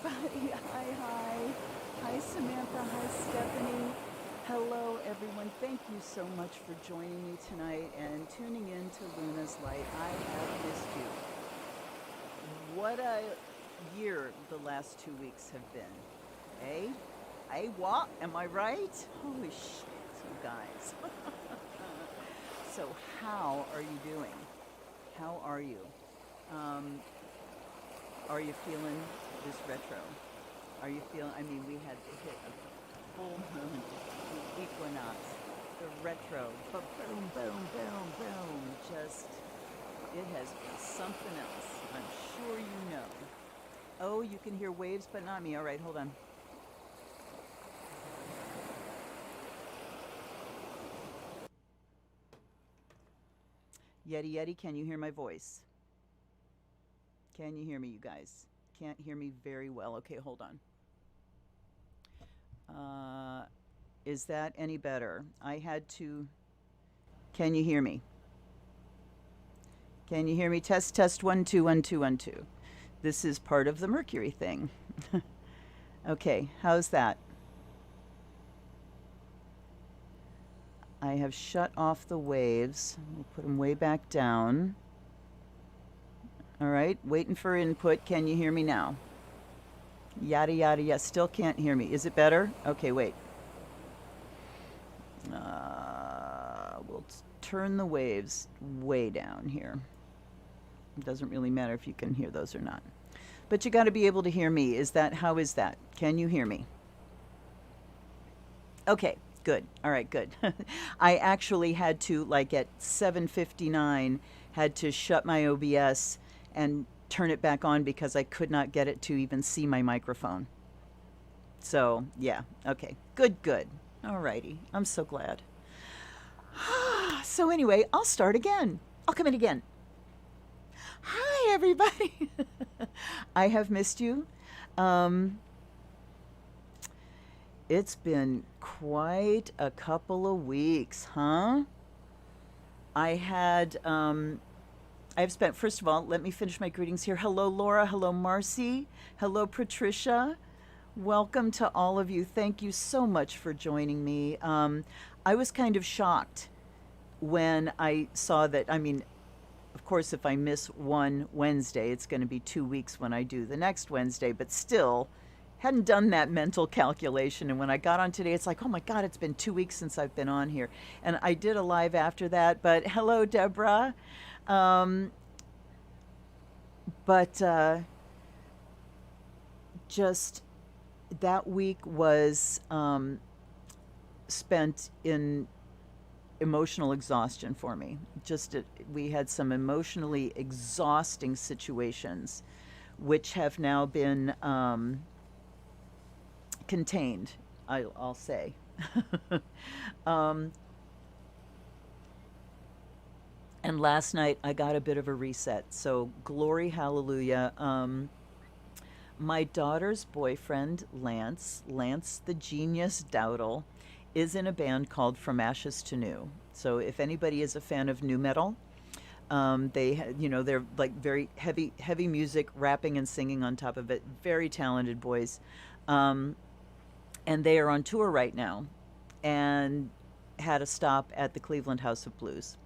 everybody. Hi, Samantha. Hi, Stephanie. Hello, everyone. Thank you so much for joining me tonight and tuning in to Luna's Light. I have missed you. What a year the last 2 weeks have been. Eh? Eh, what? Am I right? Holy shit, you guys. So, how are you doing? How are you? Um, are you feeling this retro? Are you feeling, I mean, we had hit a full moon, the equinox, the retro, but boom, boom, boom, boom. Just, it has been something else. I'm sure you know. Oh, you can hear waves, but not me. All right, hold on. Yeti, Yeti, can you hear my voice? Can you hear me, you guys? Can't hear me very well. Okay, hold on. Is that any better? I had to. Can you hear me? Can you hear me? Test, test, 1, 2, 1, 2, 1, 2. This is part of the Mercury thing. Okay, how's that? I have shut off the waves. We'll put them way back down. All right, waiting for input. Can you hear me now? Yada, yada, yada. Still can't hear me. Is it better? Okay, wait. We'll turn the waves way down here. It doesn't really matter if you can hear those or not. But you got to be able to hear me. How is that? Can you hear me? Okay, good. All right, good. I actually had to, like at 7:59, had to shut my OBS and turn it back on because I could not get it to even see my microphone. So, yeah, okay. Good, good. All righty. I'm so glad. So, anyway, I'll start again. I'll come in again. Hi, everybody. I have missed you. Um, it's been quite a couple of weeks, huh? I had, I've spent, first of all, let me finish my greetings here. Hello, Laura. Hello, Marcy. Hello, Patricia. Welcome to all of you. Thank you so much for joining me. I was kind of shocked when I saw that. I mean, of course, if I miss one Wednesday, it's going to be 2 weeks when I do the next Wednesday, but still, hadn't done that mental calculation. And when I got on today, it's like, oh my God, it's been 2 weeks since I've been on here. And I did a live after that, but hello, Deborah. Um, but just that week was spent in emotional exhaustion for me. We had some emotionally exhausting situations, which have now been contained, I'll say. um, and last night I got a bit of a reset. So glory, hallelujah. My daughter's boyfriend, Lance the genius Dowdle, is in a band called From Ashes to New. So if anybody is a fan of new metal, they're like very heavy music, rapping and singing on top of it. Very talented boys, and they are on tour right now, and had a stop at the Cleveland House of Blues.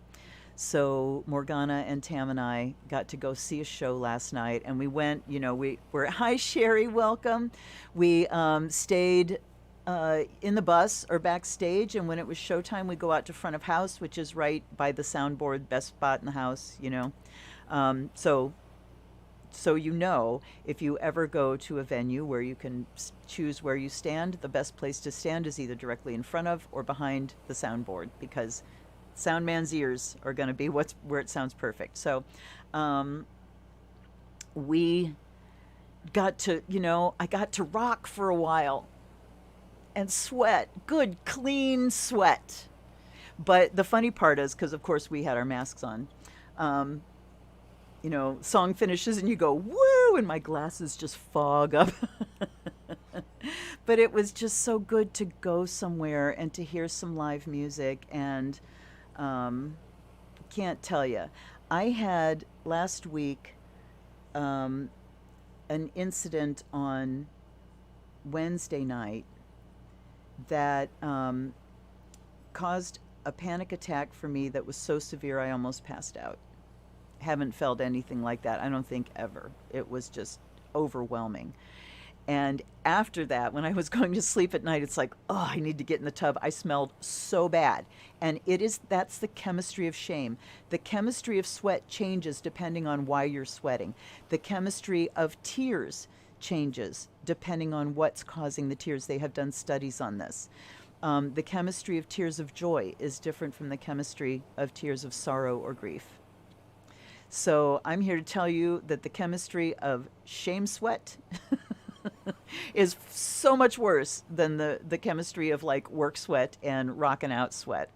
So Morgana and Tam and I got to go see a show last night, and we went. We were hi Sherry, welcome. We stayed in the bus or backstage, and when it was showtime, we go out to front of house, which is right by the soundboard, best spot in the house. So if you ever go to a venue where you can choose where you stand, the best place to stand is either directly in front of or behind the soundboard, because sound man's ears are going to be where it sounds perfect. So we got to, I got to rock for a while and sweat, good, clean sweat. But the funny part is, because of course we had our masks on, song finishes and you go, woo, and my glasses just fog up. But it was just so good to go somewhere and to hear some live music. And can't tell you, I had last week an incident on Wednesday night that caused a panic attack for me that was so severe I almost passed out. Haven't felt anything like that, I don't think, ever. It was just overwhelming. And after that, when I was going to sleep at night, it's like, oh, I need to get in the tub. I smelled so bad. And that's the chemistry of shame. The chemistry of sweat changes depending on why you're sweating. The chemistry of tears changes depending on what's causing the tears. They have done studies on this. The chemistry of tears of joy is different from the chemistry of tears of sorrow or grief. So I'm here to tell you that the chemistry of shame sweat is so much worse than the chemistry of like work sweat and rocking out sweat.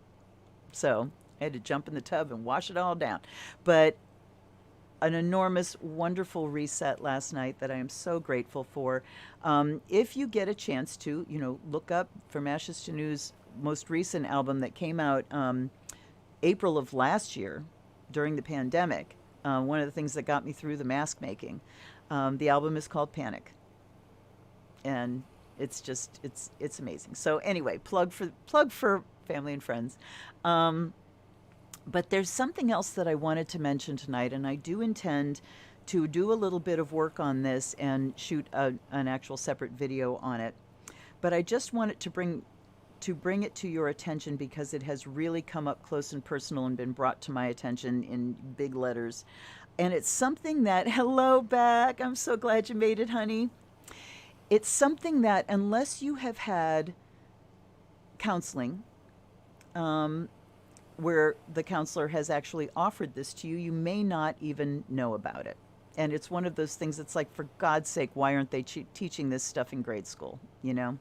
So I had to jump in the tub and wash it all down. But an enormous, wonderful reset last night that I am so grateful for. If you get a chance to, look up From Ashes to New's most recent album that came out April of last year during the pandemic. One of the things that got me through the mask making. The album is called Panic. And it's just, it's amazing. So anyway, plug for family and friends. But there's something else that I wanted to mention tonight, and I do intend to do a little bit of work on this and shoot an actual separate video on it. But I just wanted to bring it to your attention because it has really come up close and personal and been brought to my attention in big letters. And it's something that, hello back, I'm so glad you made it, honey. It's something that unless you have had counseling, where the counselor has actually offered this to you, you may not even know about it. And it's one of those things that's like, for God's sake, why aren't they teaching this stuff in grade school, you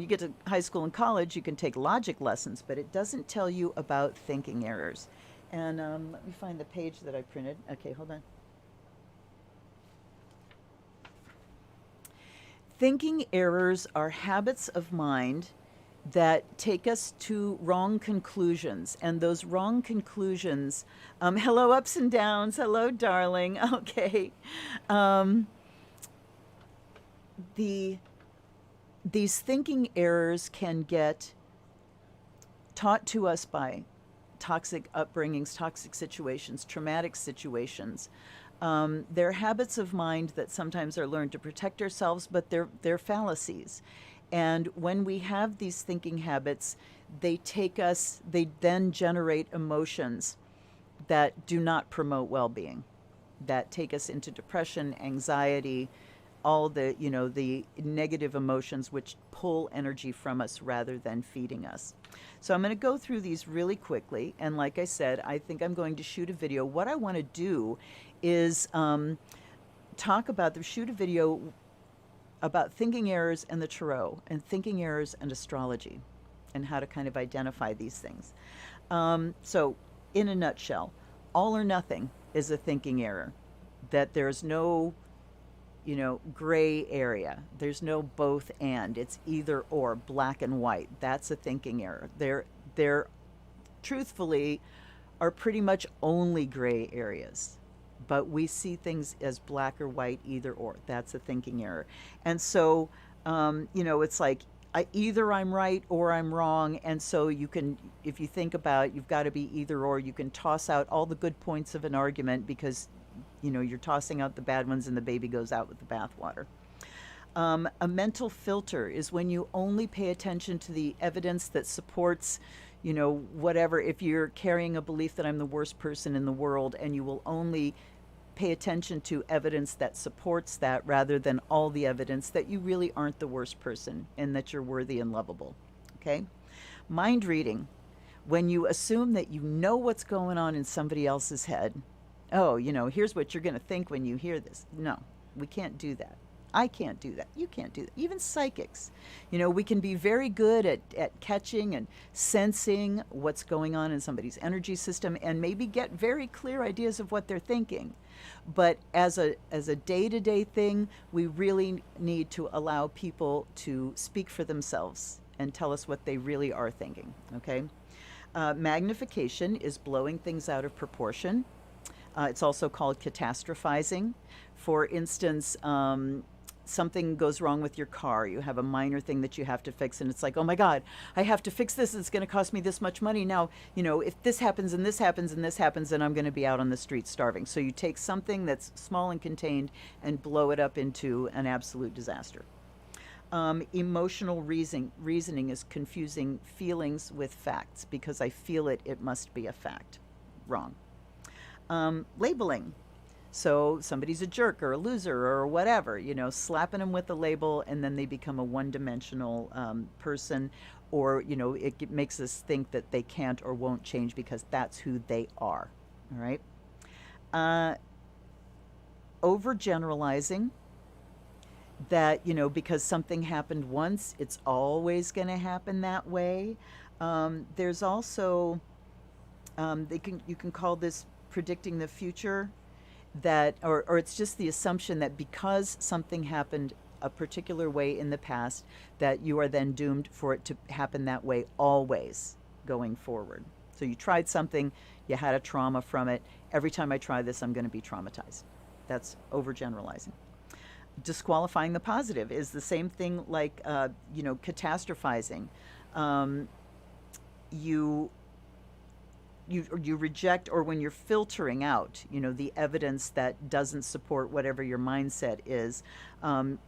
get to high school and college, you can take logic lessons, but it doesn't tell you about thinking errors. And let me find the page that I printed. Okay, hold on. Thinking errors are habits of mind that take us to wrong conclusions. And those wrong conclusions, hello ups and downs, hello darling, okay. These thinking errors can get taught to us by toxic upbringings, toxic situations, traumatic situations. They're habits of mind that sometimes are learned to protect ourselves, but they're fallacies. And when we have these thinking habits, they then generate emotions that do not promote well-being, that take us into depression, anxiety, all the negative emotions which pull energy from us rather than feeding us. So I'm going to go through these really quickly. And like I said, I think I'm going to shoot a video. What I want to do is shoot a video about thinking errors and the tarot, and thinking errors and astrology, and how to kind of identify these things. So in a nutshell, all or nothing is a thinking error, that there's no gray area. There's no both and. It's either or, black and white. That's a thinking error. There truthfully are pretty much only gray areas. But we see things as black or white, either or. That's a thinking error. And so, it's like either I'm right or I'm wrong. And so you can, if you think about it, you've got to be either or. You can toss out all the good points of an argument because, you're tossing out the bad ones and the baby goes out with the bathwater. A mental filter is when you only pay attention to the evidence that supports, whatever. If you're carrying a belief that I'm the worst person in the world, and you will only pay attention to evidence that supports that rather than all the evidence that you really aren't the worst person and that you're worthy and lovable. Okay? Mind reading, when you assume that you know what's going on in somebody else's head. Oh, here's what you're going to think when you hear this. No, we can't do that. I can't do that. You can't do that. Even psychics. We can be very good at catching and sensing what's going on in somebody's energy system and maybe get very clear ideas of what they're thinking. But as a day-to-day thing, we really need to allow people to speak for themselves and tell us what they really are thinking, okay? Magnification is blowing things out of proportion. It's also called catastrophizing. For instance, something goes wrong with your car. You have a minor thing that you have to fix, and it's like, oh my God, I have to fix this. It's going to cost me this much money. Now, if this happens and this happens and this happens, then I'm going to be out on the street starving. So you take something that's small and contained and blow it up into an absolute disaster. Emotional reasoning is confusing feelings with facts. Because I feel it, it must be a fact. Wrong. Labeling. So somebody's a jerk or a loser or whatever, slapping them with a label, and then they become a one-dimensional person, or, it makes us think that they can't or won't change because that's who they are. All right. Overgeneralizing, that, because something happened once, it's always going to happen that way. There's also, you can call this predicting the future, that or it's just the assumption that because something happened a particular way in the past, that you are then doomed for it to happen that way always going forward. So you tried something, you had a trauma from it. Every time I try this, I'm going to be traumatized. That's overgeneralizing. Disqualifying the positive is the same thing, like catastrophizing. You reject, or when you're filtering out, the evidence that doesn't support whatever your mindset is,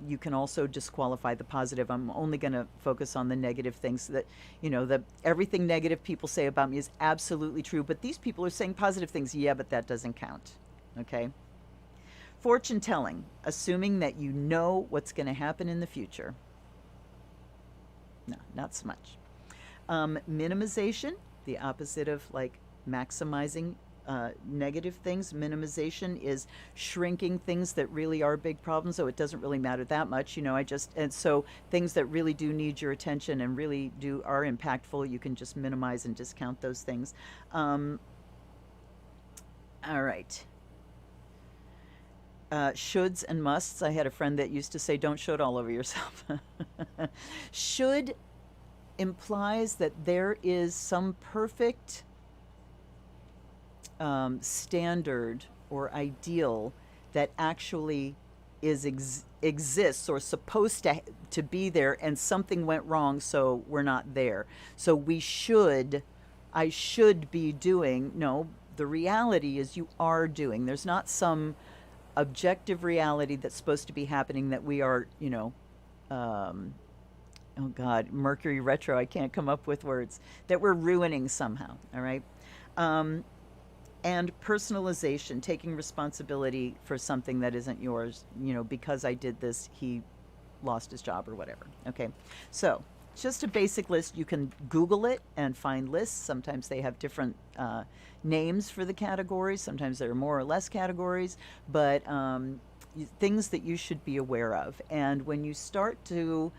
you can also disqualify the positive. I'm only going to focus on the negative things, that, everything negative people say about me is absolutely true, but these people are saying positive things. Yeah, but that doesn't count. Okay. Fortune telling, assuming that you know what's going to happen in the future. No, not so much. Minimization, the opposite of like maximizing negative things. Minimization is shrinking things that really are big problems, so it doesn't really matter that much. And so things that really do need your attention and really are impactful, you can just minimize and discount those things. All right. Shoulds and musts. I had a friend that used to say, don't should all over yourself. Should implies that there is some perfect standard or ideal that actually exists or supposed to be there, and something went wrong, so we're not there. So I should be doing. No, the reality is you are doing. There's not some objective reality that's supposed to be happening that we are, oh God, Mercury retro, I can't come up with words, that we're ruining somehow. All right. And personalization, taking responsibility for something that isn't yours. Because I did this, he lost his job or whatever. Okay. So just a basic list. You can Google it and find lists. Sometimes they have different names for the categories. Sometimes there are more or less categories, but things that you should be aware of. And when you start to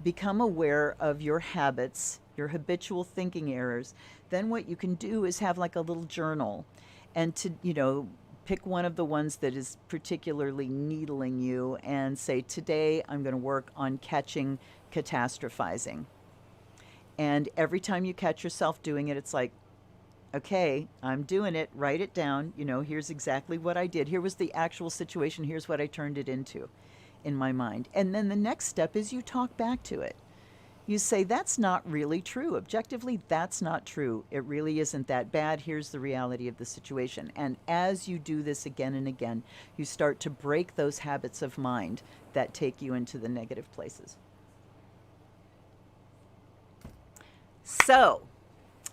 become aware of your habits, your habitual thinking errors, then what you can do is have like a little journal, and to, pick one of the ones that is particularly needling you and say, today I'm going to work on catching catastrophizing. And every time you catch yourself doing it, it's like, okay, I'm doing it. Write it down. Here's exactly what I did. Here was the actual situation. Here's what I turned it into in my mind. And then the next step is you talk back to it. You say, that's not really true. Objectively, that's not true. It really isn't that bad. Here's the reality of the situation. And as you do this again and again, you start to break those habits of mind that take you into the negative places. So,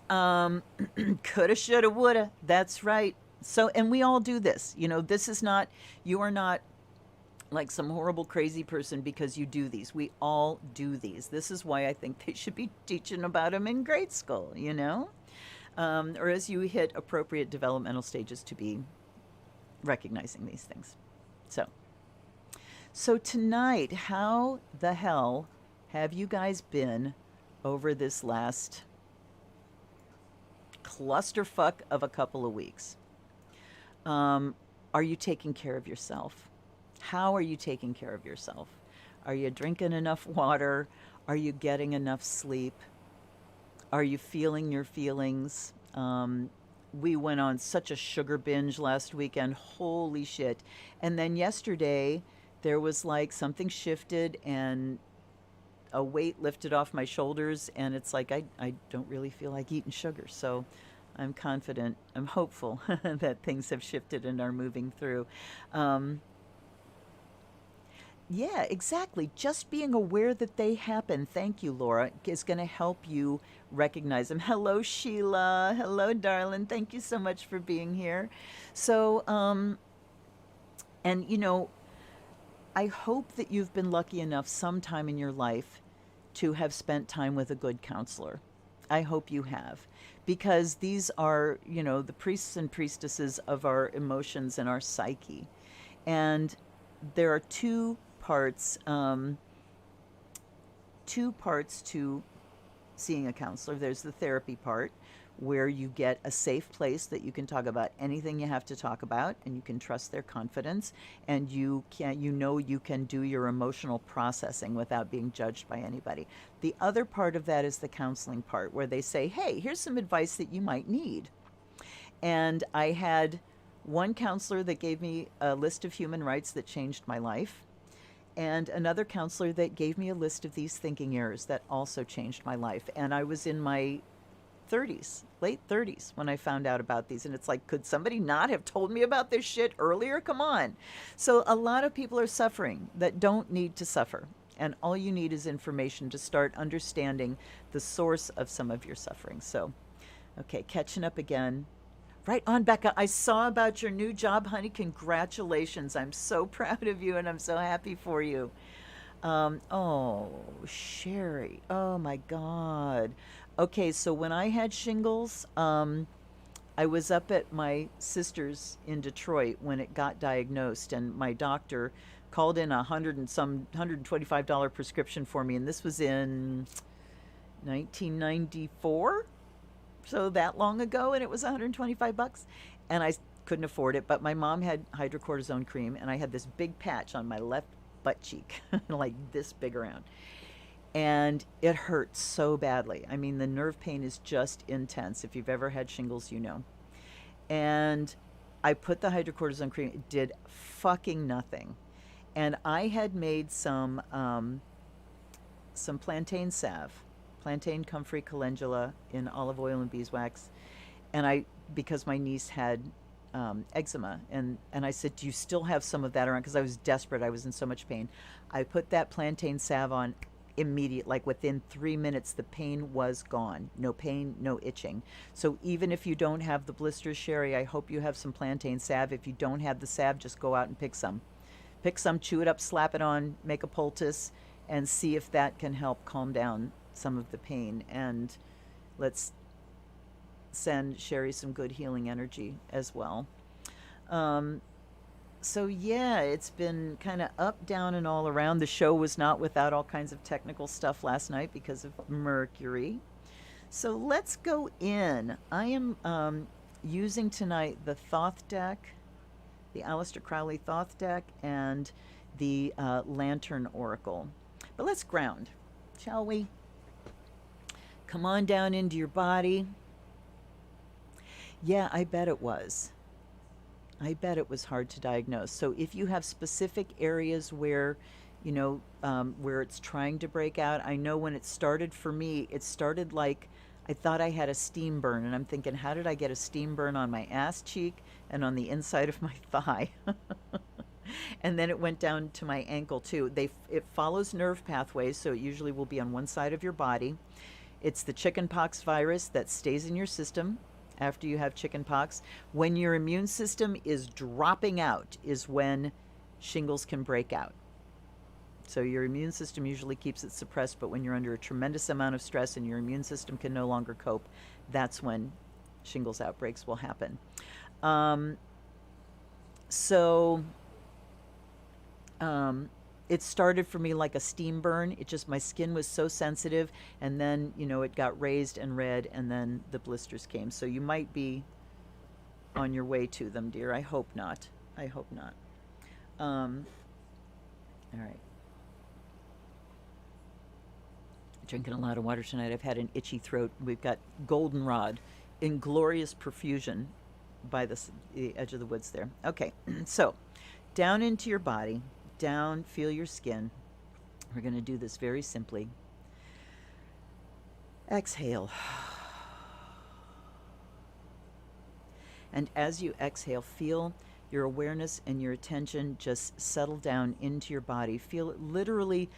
coulda, shoulda, woulda. That's right. So, and we all do this. This is not, you are not like some horrible crazy person because you do these. We all do these. This is why I think they should be teaching about them in grade school, or as you hit appropriate developmental stages to be recognizing these things. So tonight, how the hell have you guys been over this last clusterfuck of a couple of weeks? Are you taking care of yourself? How are you taking care of yourself? Are you drinking enough water? Are you getting enough sleep? Are you feeling your feelings? we went on such a sugar binge last weekend. Holy shit. And then yesterday, there was like something shifted and a weight lifted off my shoulders. And it's like, I don't really feel like eating sugar. So I'm confident, I'm hopeful that things have shifted and are moving through. Um, yeah, exactly. Just being aware that they happen, thank you, Laura, is going to help you recognize them. Hello, Sheila. Hello, darling. Thank you so much for being here. So, and I hope that you've been lucky enough sometime in your life to have spent time with a good counselor. I hope you have, because these are, the priests and priestesses of our emotions and our psyche. And there are two parts to seeing a counselor. There's the therapy part, where you get a safe place that you can talk about anything you have to talk about, and you can trust their confidence, and you can do your emotional processing without being judged by anybody. The other part of that is the counseling part, where they say, hey, here's some advice that you might need. And I had one counselor that gave me a list of human rights that changed my life, and another counselor that gave me a list of these thinking errors that also changed my life. And I was in my 30s, late 30s, when I found out about these. And it's like, could somebody not have told me about this shit earlier? Come on. So a lot of people are suffering that don't need to suffer. And all you need is information to start understanding the source of some of your suffering. So, okay, catching up again. Right on, Becca. I saw about your new job, honey. Congratulations. I'm so proud of you and I'm so happy for you. Oh, Sherry. Oh my God. Okay, so when I had shingles, I was up at my sister's in Detroit when it got diagnosed, and my doctor called in $125 prescription for me, and this was in 1994, so that long ago, and it was 125 bucks, and I couldn't afford it. But my mom had hydrocortisone cream, and I had this big patch on my left butt cheek, like this big around, and it hurt so badly. I mean, the nerve pain is just intense. If you've ever had shingles, you know. And I put the hydrocortisone cream. It did fucking nothing. And I had made some plantain salve, plantain comfrey calendula in olive oil and beeswax, and because my niece had eczema, and I said, do you still have some of that around? Because I was desperate. I was in so much pain. I put that plantain salve on immediate, like within 3 minutes, the pain was gone. No pain, no itching. So even if you don't have the blisters, Sherry, I hope you have some plantain salve. If you don't have the salve, just go out and pick some. Pick some, chew it up, slap it on, make a poultice, and see if that can help calm down some of the pain. And let's send Sherry some good healing energy as well. So yeah, it's been kind of up, down, and all around. The show was not without all kinds of technical stuff last night because of Mercury. So let's go in. I am using tonight the Thoth deck, the Aleister Crowley Thoth deck, and the Lantern Oracle. But let's ground, shall we? Come on down into your body. Yeah, I bet it was. I bet it was hard to diagnose. So if you have specific areas where, where it's trying to break out, I know when it started for me, it started like I thought I had a steam burn, and I'm thinking, how did I get a steam burn on my ass cheek and on the inside of my thigh? And then it went down to my ankle too. It follows nerve pathways, so it usually will be on one side of your body. It's the chickenpox virus that stays in your system after you have chickenpox. When your immune system is dropping out is when shingles can break out. So your immune system usually keeps it suppressed, but when you're under a tremendous amount of stress and your immune system can no longer cope, that's when shingles outbreaks will happen. So it started for me like a steam burn. My skin was so sensitive, and then, it got raised and red, and then the blisters came. So you might be on your way to them, dear. I hope not. I hope not. All right. Drinking a lot of water tonight. I've had an itchy throat. We've got goldenrod in glorious profusion by the edge of the woods there. Okay, so down into your body, down, feel your skin. We're going to do this very simply. Exhale. And as you exhale, feel your awareness and your attention just settle down into your body. Feel it literally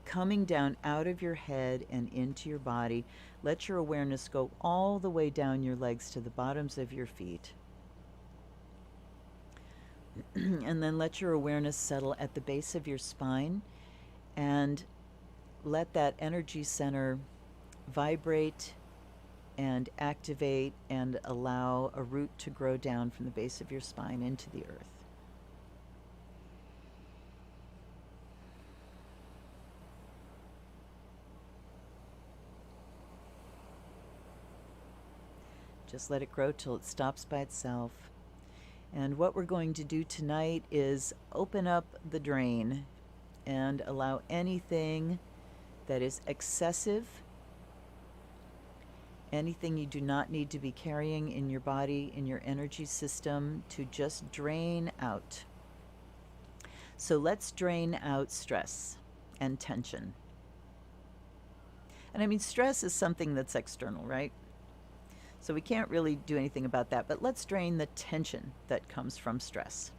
coming down out of your head and into your body. Let your awareness go all the way down your legs to the bottoms of your feet. And then let your awareness settle at the base of your spine, and let that energy center vibrate and activate and allow a root to grow down from the base of your spine into the earth. Just let it grow till it stops by itself. And what we're going to do tonight is open up the drain and allow anything that is excessive, anything you do not need to be carrying in your body, in your energy system, to just drain out. So let's drain out stress and tension. And I mean, stress is something that's external, right? So we can't really do anything about that, but let's drain the tension that comes from stress.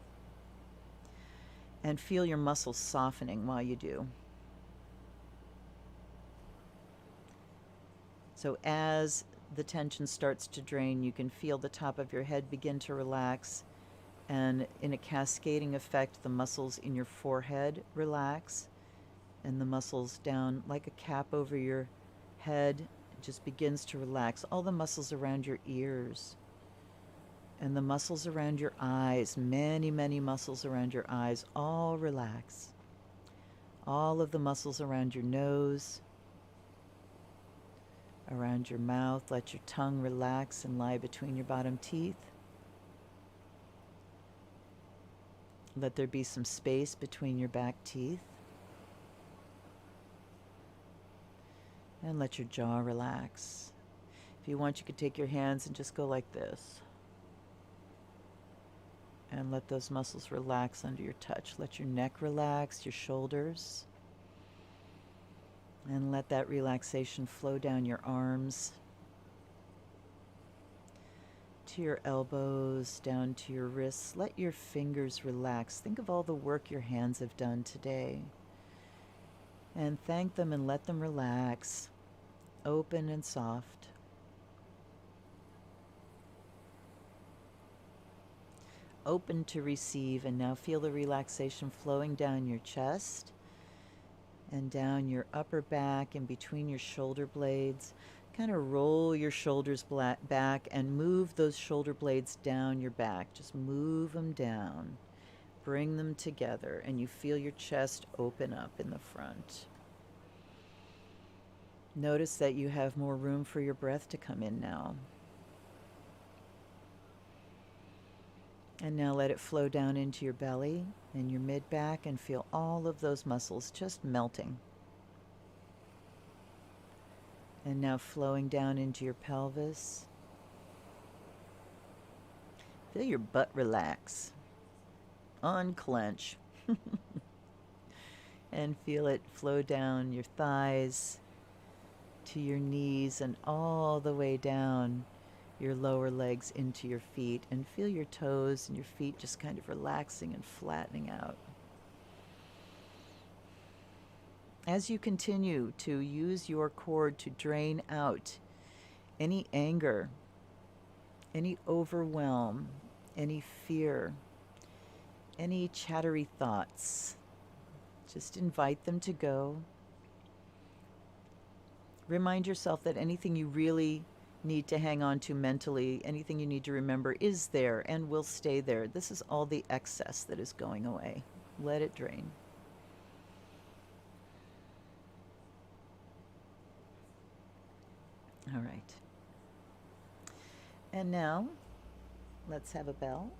And feel your muscles softening while you do. So as the tension starts to drain, you can feel the top of your head begin to relax, and in a cascading effect, the muscles in your forehead relax, and the muscles down like a cap over your head just begins to relax. All the muscles around your ears and the muscles around your eyes, many, many muscles around your eyes, all relax. All of the muscles around your nose, around your mouth. Let your tongue relax and lie between your bottom teeth. Let there be some space between your back teeth. And let your jaw relax. If you want, you could take your hands and just go like this. And let those muscles relax under your touch. Let your neck relax, your shoulders. And let that relaxation flow down your arms, to your elbows, down to your wrists. Let your fingers relax. Think of all the work your hands have done today. And thank them and let them relax, open and soft. Open to receive, and now feel the relaxation flowing down your chest and down your upper back and between your shoulder blades. Kind of roll your shoulders back and move those shoulder blades down your back. Just move them down. Bring them together, and you feel your chest open up in the front. Notice that you have more room for your breath to come in now. And now let it flow down into your belly and your mid-back, and feel all of those muscles just melting. And now flowing down into your pelvis. Feel your butt relax. Unclench. And feel it flow down your thighs to your knees and all the way down your lower legs into your feet, and feel your toes and your feet just kind of relaxing and flattening out. As you continue to use your cord to drain out any anger, any overwhelm, any fear, any chattery thoughts, just invite them to go. Remind yourself that anything you really need to hang on to mentally, anything you need to remember, is there and will stay there. This is all the excess that is going away. Let it drain. All right. And now, let's have a bell.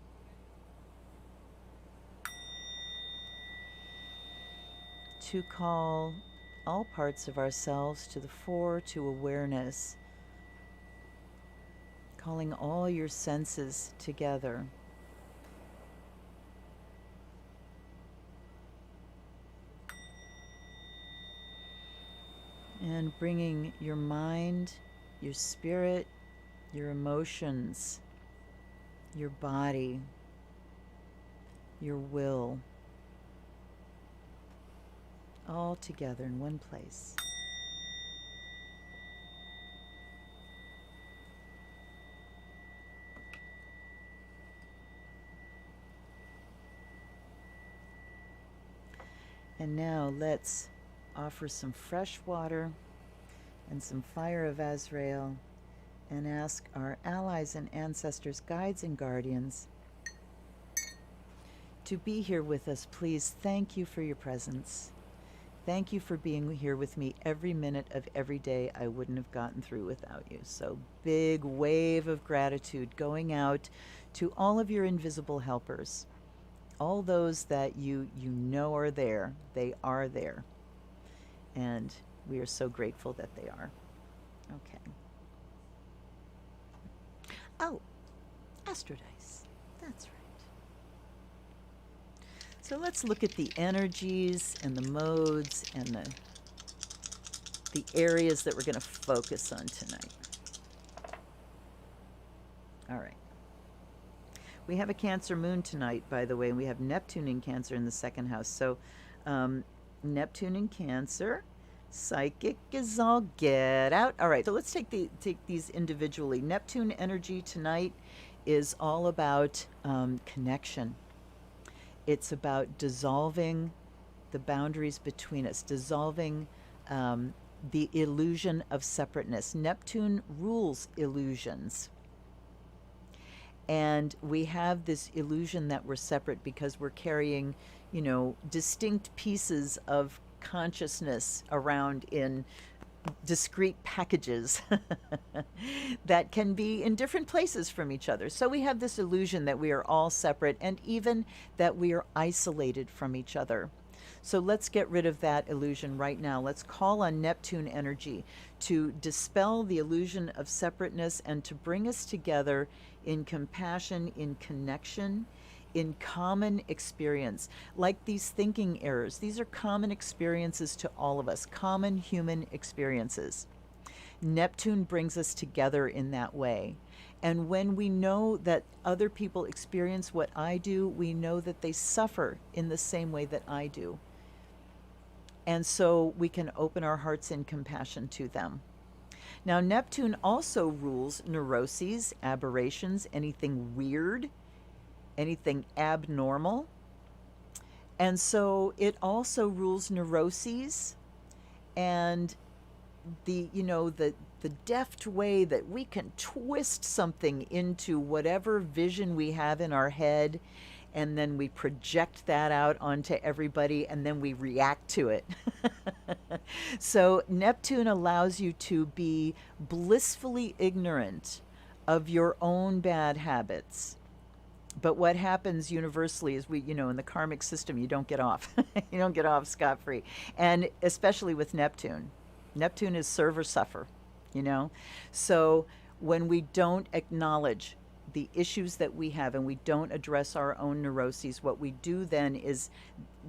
To call all parts of ourselves to the fore, to awareness. calling all your senses together. And bringing your mind, your spirit, your emotions, your body, your will, all together in one place. And now let's offer some fresh water and some fire of Azrael and ask our allies and ancestors, guides and guardians to be here with us. Please, thank you for your presence. Thank you for being here with me every minute of every day. I wouldn't have gotten through without you. So big wave of gratitude going out to all of your invisible helpers. All those that you know are there. They are there. And we are so grateful that they are. Okay. Oh, Astrodice. That's right. So let's look at the energies and the modes and the areas that we're going to focus on tonight. All right. We have a Cancer moon tonight, by the way, and we have Neptune in Cancer in the second house. So Neptune in Cancer, psychic is all get out. All right, so let's take these individually. Neptune energy tonight is all about connection. It's about dissolving the boundaries between us, dissolving the illusion of separateness. Neptune rules illusions. And we have this illusion that we're separate because we're carrying, you know, distinct pieces of consciousness around in discrete packages that can be in different places from each other. So we have this illusion that we are all separate and even that we are isolated from each other. So let's get rid of that illusion right now. Let's call on Neptune energy to dispel the illusion of separateness and to bring us together in compassion, in connection, in common experience. Like these thinking errors, these are common experiences to all of us, common human experiences. Neptune brings us together in that way. And when we know that other people experience what I do, we know that they suffer in the same way that I do. And so we can open our hearts in compassion to them. Now, Neptune also rules neuroses, aberrations, anything weird, anything abnormal. And so it also rules neuroses and the deft way that we can twist something into whatever vision we have in our head, and then we project that out onto everybody, and then we react to it. So Neptune allows you to be blissfully ignorant of your own bad habits. But what happens universally is in the karmic system, you don't get off. You don't get off scot-free. And especially with Neptune. Neptune is serve or suffer, So when we don't acknowledge the issues that we have and we don't address our own neuroses, what we do then is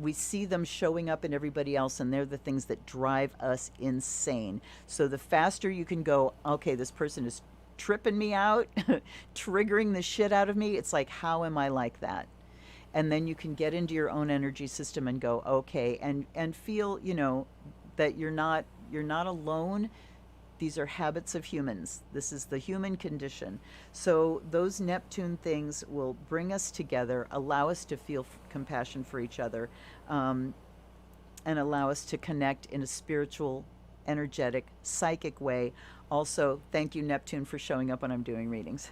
we see them showing up in everybody else, and they're the things that drive us insane. So the faster you can go, okay, this person is tripping me out, triggering the shit out of me. It's like, how am I like that? And then you can get into your own energy system and go, okay, and feel, that you're not alone. These are habits of humans. This is the human condition. So those Neptune things will bring us together, allow us to feel compassion for each other, and allow us to connect in a spiritual, energetic, psychic way. Also, thank you, Neptune, for showing up when I'm doing readings.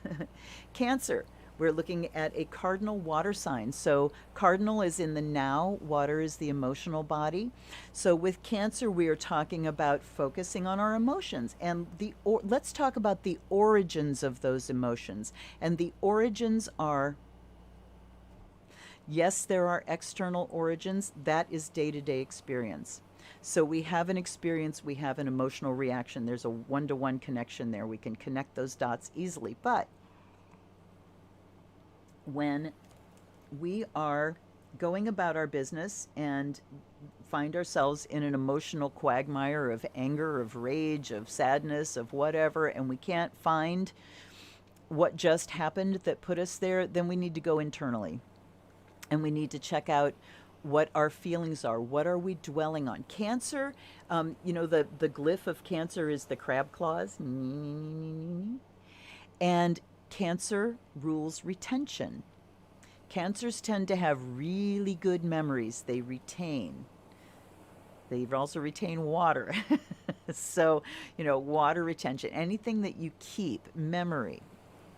Cancer, we're looking at a cardinal water sign. So cardinal is in the now, water is the emotional body. So with Cancer, we are talking about focusing on our emotions. And let's talk about the origins of those emotions. And the origins are, yes, there are external origins. That is day-to-day experience. So we have an experience, we have an emotional reaction. There's a one-to-one connection there. We can connect those dots easily. But when we are going about our business and find ourselves in an emotional quagmire of anger, of rage, of sadness, of whatever, and we can't find what just happened that put us there, then we need to go internally. And we need to check out what our feelings are. What are we dwelling on? Cancer, the glyph of Cancer is the crab claws. And Cancer rules retention. Cancers tend to have really good memories. They retain. They also retain water. So, water retention. Anything that you keep, memory,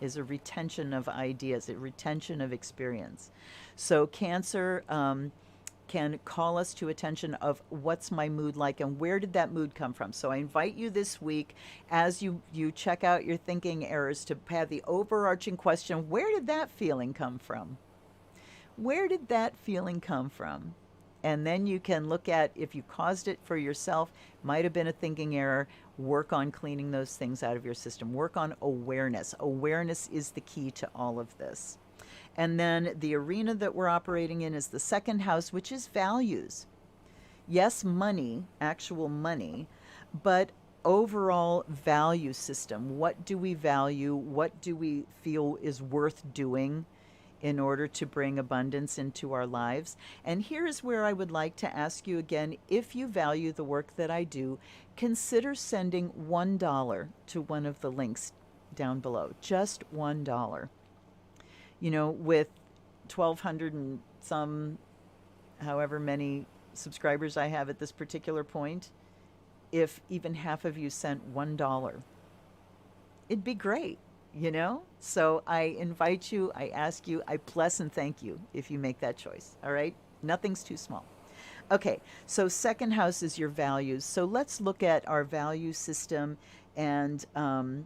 is a retention of ideas, a retention of experience. So Cancer can call us to attention of what's my mood like and where did that mood come from. So I invite you this week, as you check out your thinking errors, to have the overarching question, where did that feeling come from? Where did that feeling come from? And then you can look at, if you caused it for yourself, might have been a thinking error, work on cleaning those things out of your system. Work on awareness. Awareness is the key to all of this. And then the arena that we're operating in is the second house, which is values. Yes, money, actual money, but overall value system. What do we value? What do we feel is worth doing in order to bring abundance into our lives? And here's where I would like to ask you again, if you value the work that I do, consider sending $1 to one of the links down below. Just $1. With 1,200 and some, however many subscribers I have at this particular point, if even half of you sent $1, it'd be great. So I invite you, I ask you, I bless and thank you if you make that choice. All right? Nothing's too small. Okay, so second house is your values. So let's look at our value system and our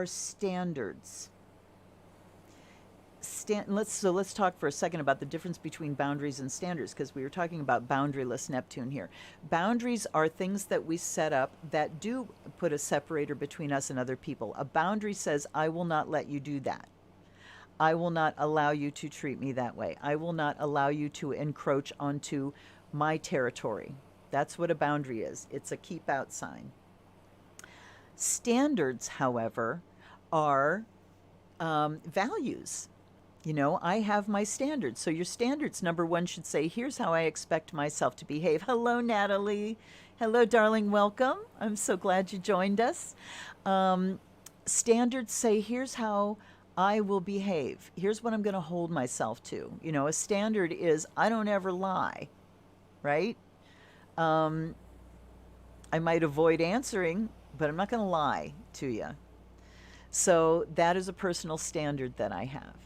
standards. Let's talk for a second about the difference between boundaries and standards, because we were talking about boundaryless Neptune here. Boundaries are things that we set up that do put a separator between us and other people. A boundary says, I will not let you do that. I will not allow you to treat me that way. I will not allow you to encroach onto my territory. That's what a boundary is. It's a keep out sign. Standards, however, are values. I have my standards. So your standards, number one, should say, here's how I expect myself to behave. Hello, Natalie. Hello, darling. Welcome. I'm so glad you joined us. Standards say, here's how I will behave. Here's what I'm going to hold myself to. A standard is, I don't ever lie, right? I might avoid answering, but I'm not going to lie to you. So that is a personal standard that I have.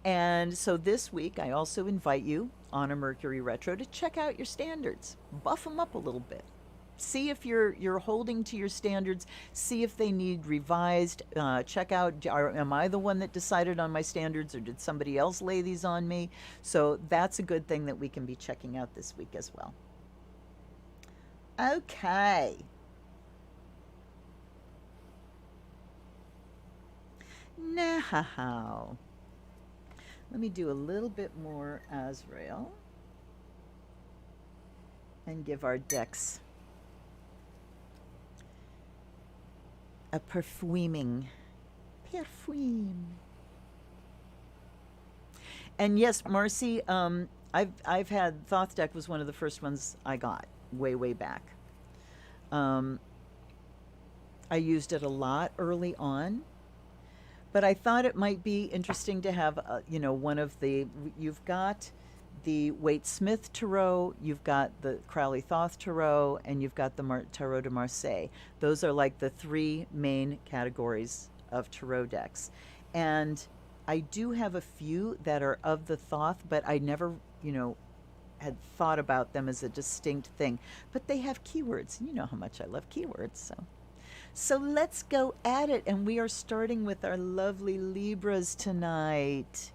And so this week, I also invite you on a Mercury retro to check out your standards. Buff them up a little bit. See if you're holding to your standards. See if they need revised. Check out, am I the one that decided on my standards, or did somebody else lay these on me? So that's a good thing that we can be checking out this week as well. Okay. Now, let me do a little bit more Azrael and give our decks a perfuming. Perfume. And yes, Marcy, I've had Thoth deck was one of the first ones I got way back. I used it a lot early on. But I thought it might be interesting to have, one of you've got the Waite Smith Tarot, you've got the Crowley Thoth Tarot, and you've got the Tarot de Marseille. Those are like the three main categories of tarot decks. And I do have a few that are of the Thoth, but I never, had thought about them as a distinct thing. But they have keywords. You know how much I love keywords, So let's go at it, and we are starting with our lovely Libras tonight.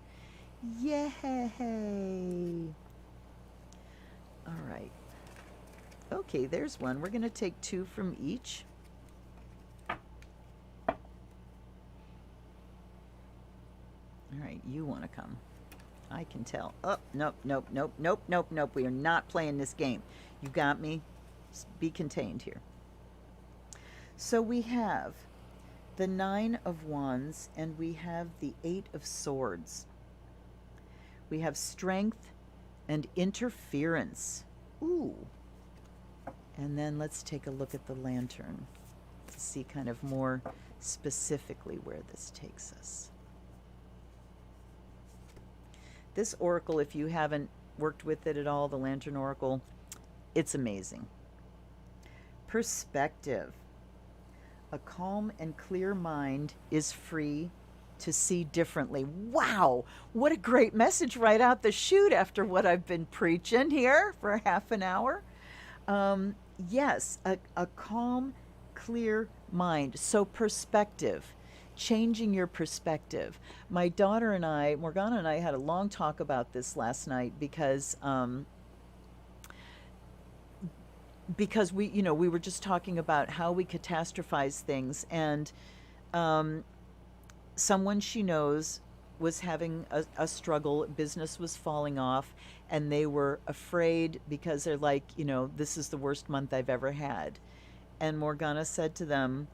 Yay! All right, Okay, there's one. We're going to take 2 from each. All right, you want to come. I can tell. Oh, nope, nope, nope, nope, nope, nope. We are not playing this game. You got me? Be contained here. So we have the 9 of Wands and we have the 8 of Swords. We have strength and interference. Ooh. And then let's take a look at the Lantern to see kind of more specifically where this takes us. This oracle, if you haven't worked with it at all, the Lantern Oracle, it's amazing. Perspective. A calm and clear mind is free to see differently. Wow, what a great message right out the chute after what I've been preaching here for half an hour. Yes, a calm, clear mind. So perspective, changing your perspective. My daughter and I, Morgana and I, had a long talk about this last night because we were just talking about how we catastrophize things, and someone she knows was having a struggle, business was falling off, and they were afraid because they're like, this is the worst month I've ever had. And Morgana said to them,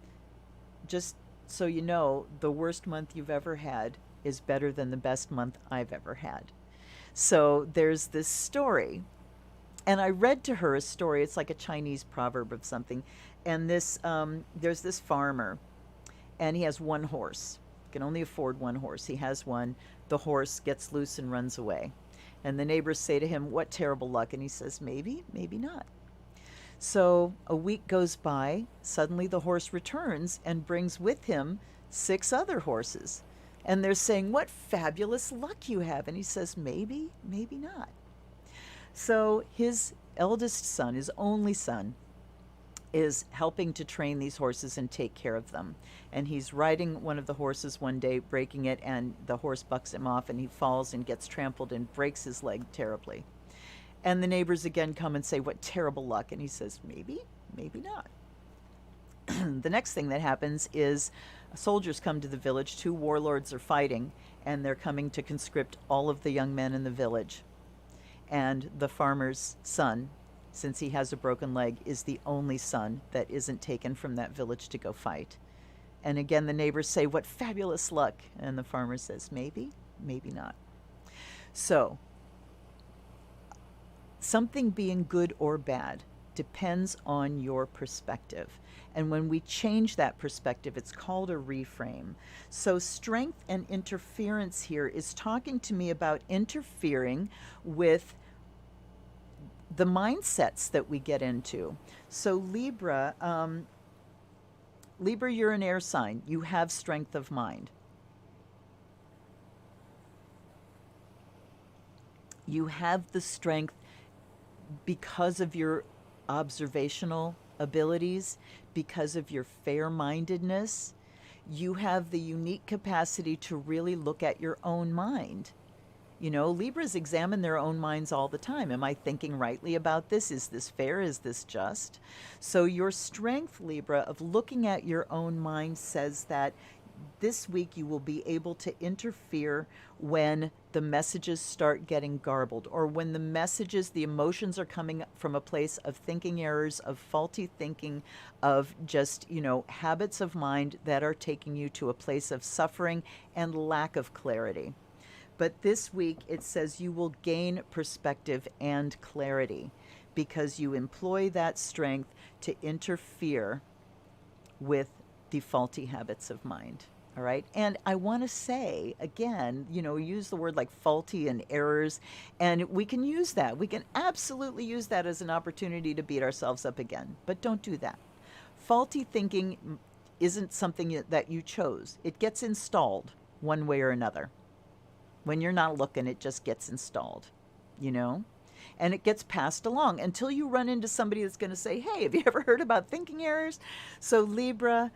just so you know, the worst month you've ever had is better than the best month I've ever had. So there's this story. And I read to her a story. It's like a Chinese proverb of something. And there's this farmer, and he has one horse. Can only afford one horse. He has one. The horse gets loose and runs away. And the neighbors say to him, "What terrible luck." And he says, "Maybe, maybe not." So a week goes by. Suddenly the horse returns and brings with him 6 other horses. And they're saying, "What fabulous luck you have." And he says, "Maybe, maybe not." So his eldest son, his only son, is helping to train these horses and take care of them. And he's riding one of the horses one day, breaking it, and the horse bucks him off, and he falls and gets trampled and breaks his leg terribly. And the neighbors again come and say, "What terrible luck." And he says, "Maybe, maybe not." The next thing that happens is soldiers come to the village. 2 warlords are fighting, and they're coming to conscript all of the young men in the village. And the farmer's son, since he has a broken leg, is the only son that isn't taken from that village to go fight. And again, the neighbors say, "What fabulous luck." And the farmer says, "Maybe, maybe not." So, something being good or bad depends on your perspective. And when we change that perspective, it's called a reframe. So strength and interference here is talking to me about interfering with the mindsets that we get into. So Libra, you're an air sign. You have strength of mind. You have the strength because of your observational abilities, because of your fair-mindedness. You have the unique capacity to really look at your own mind. Libras examine their own minds all the time. Am I thinking rightly about this? Is this fair? Is this just? So your strength, Libra, of looking at your own mind says that this week you will be able to interfere when the messages start getting garbled, or when the emotions are coming from a place of thinking errors, of faulty thinking, of just, habits of mind that are taking you to a place of suffering and lack of clarity. But this week it says you will gain perspective and clarity because you employ that strength to interfere with the faulty habits of mind. All right. And I want to say, again, use the word like faulty and errors, and we can use that. We can absolutely use that as an opportunity to beat ourselves up again. But don't do that. Faulty thinking isn't something that you chose. It gets installed one way or another. When you're not looking, it just gets installed, and it gets passed along until you run into somebody that's going to say, "Hey, have you ever heard about thinking errors?" So Libra,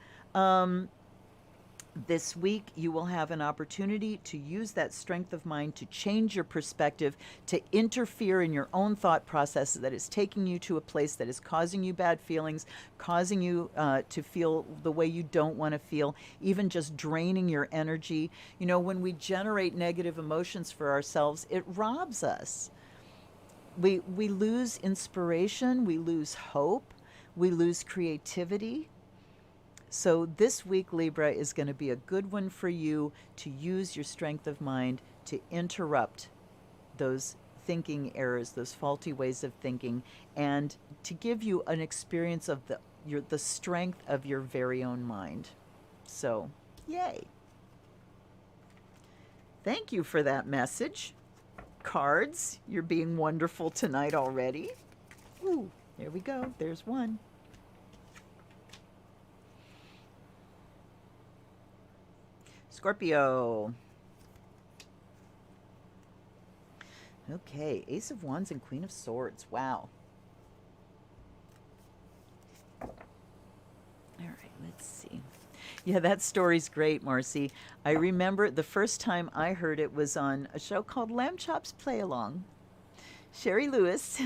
This week, you will have an opportunity to use that strength of mind to change your perspective, to interfere in your own thought process that is taking you to a place that is causing you bad feelings, causing you to feel the way you don't want to feel, even just draining your energy. You know, when we generate negative emotions for ourselves, it robs us. We lose inspiration, we lose hope, we lose creativity. So this week, Libra, is going to be a good one for you to use your strength of mind to interrupt those thinking errors, those faulty ways of thinking, and to give you an experience of the strength of your very own mind. So, yay. Thank you for that message. Cards, you're being wonderful tonight already. Ooh, there we go. There's one. Scorpio. Okay, Ace of Wands and Queen of Swords. Wow. All right, let's see. Yeah, that story's great, Marcy. I remember the first time I heard it was on a show called Lamb Chops Play Along. Sherry Lewis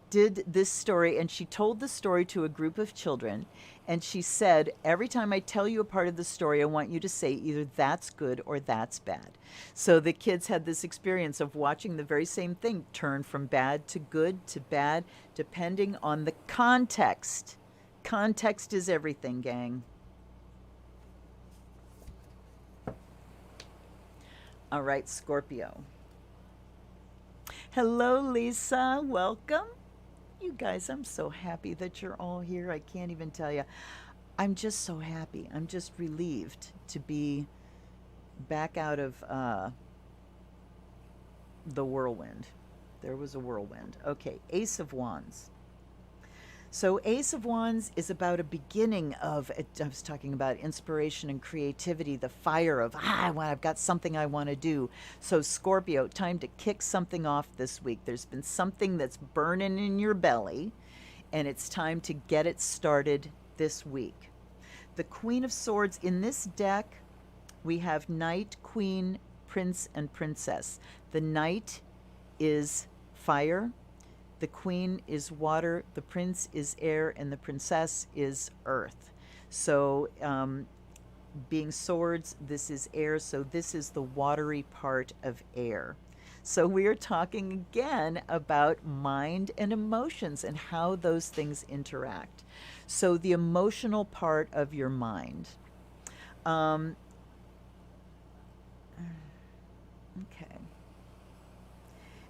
did this story, and she told the story to a group of children, and she said, every time I tell you a part of the story, I want you to say either that's good or that's bad. So the kids had this experience of watching the very same thing turn from bad to good to bad, depending on the context. Context is everything, gang. All right, Scorpio. Hello, Lisa. Welcome. You guys, I'm so happy that you're all here. I can't even tell you. I'm just so happy. I'm just relieved to be back out of the whirlwind. There was a whirlwind. Okay, Ace of Wands. So Ace of Wands is about a beginning of, I was talking about inspiration and creativity, the fire of, I've got something I want to do. So Scorpio, time to kick something off this week. There's been something that's burning in your belly, and it's time to get it started this week. The Queen of Swords, in this deck, we have Knight, Queen, Prince, and Princess. The Knight is fire. The Queen is water, the Prince is air, and the Princess is earth. So being swords, this is air, so this is the watery part of air. So we are talking again about mind and emotions and how those things interact. So the emotional part of your mind. Okay.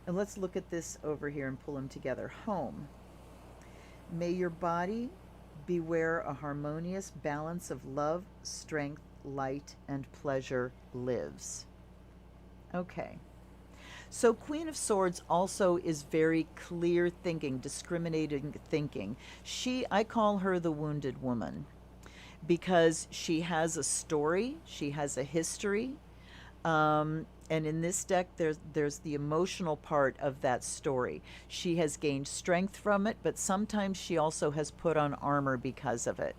And let's look at this over here and pull them together. Home. May your body beware a harmonious balance of love, strength, light, and pleasure lives. Okay. So Queen of Swords also is very clear thinking, discriminating thinking. I call her the wounded woman because she has a story, she has a history, and in this deck, there's the emotional part of that story. She has gained strength from it, but sometimes she also has put on armor because of it.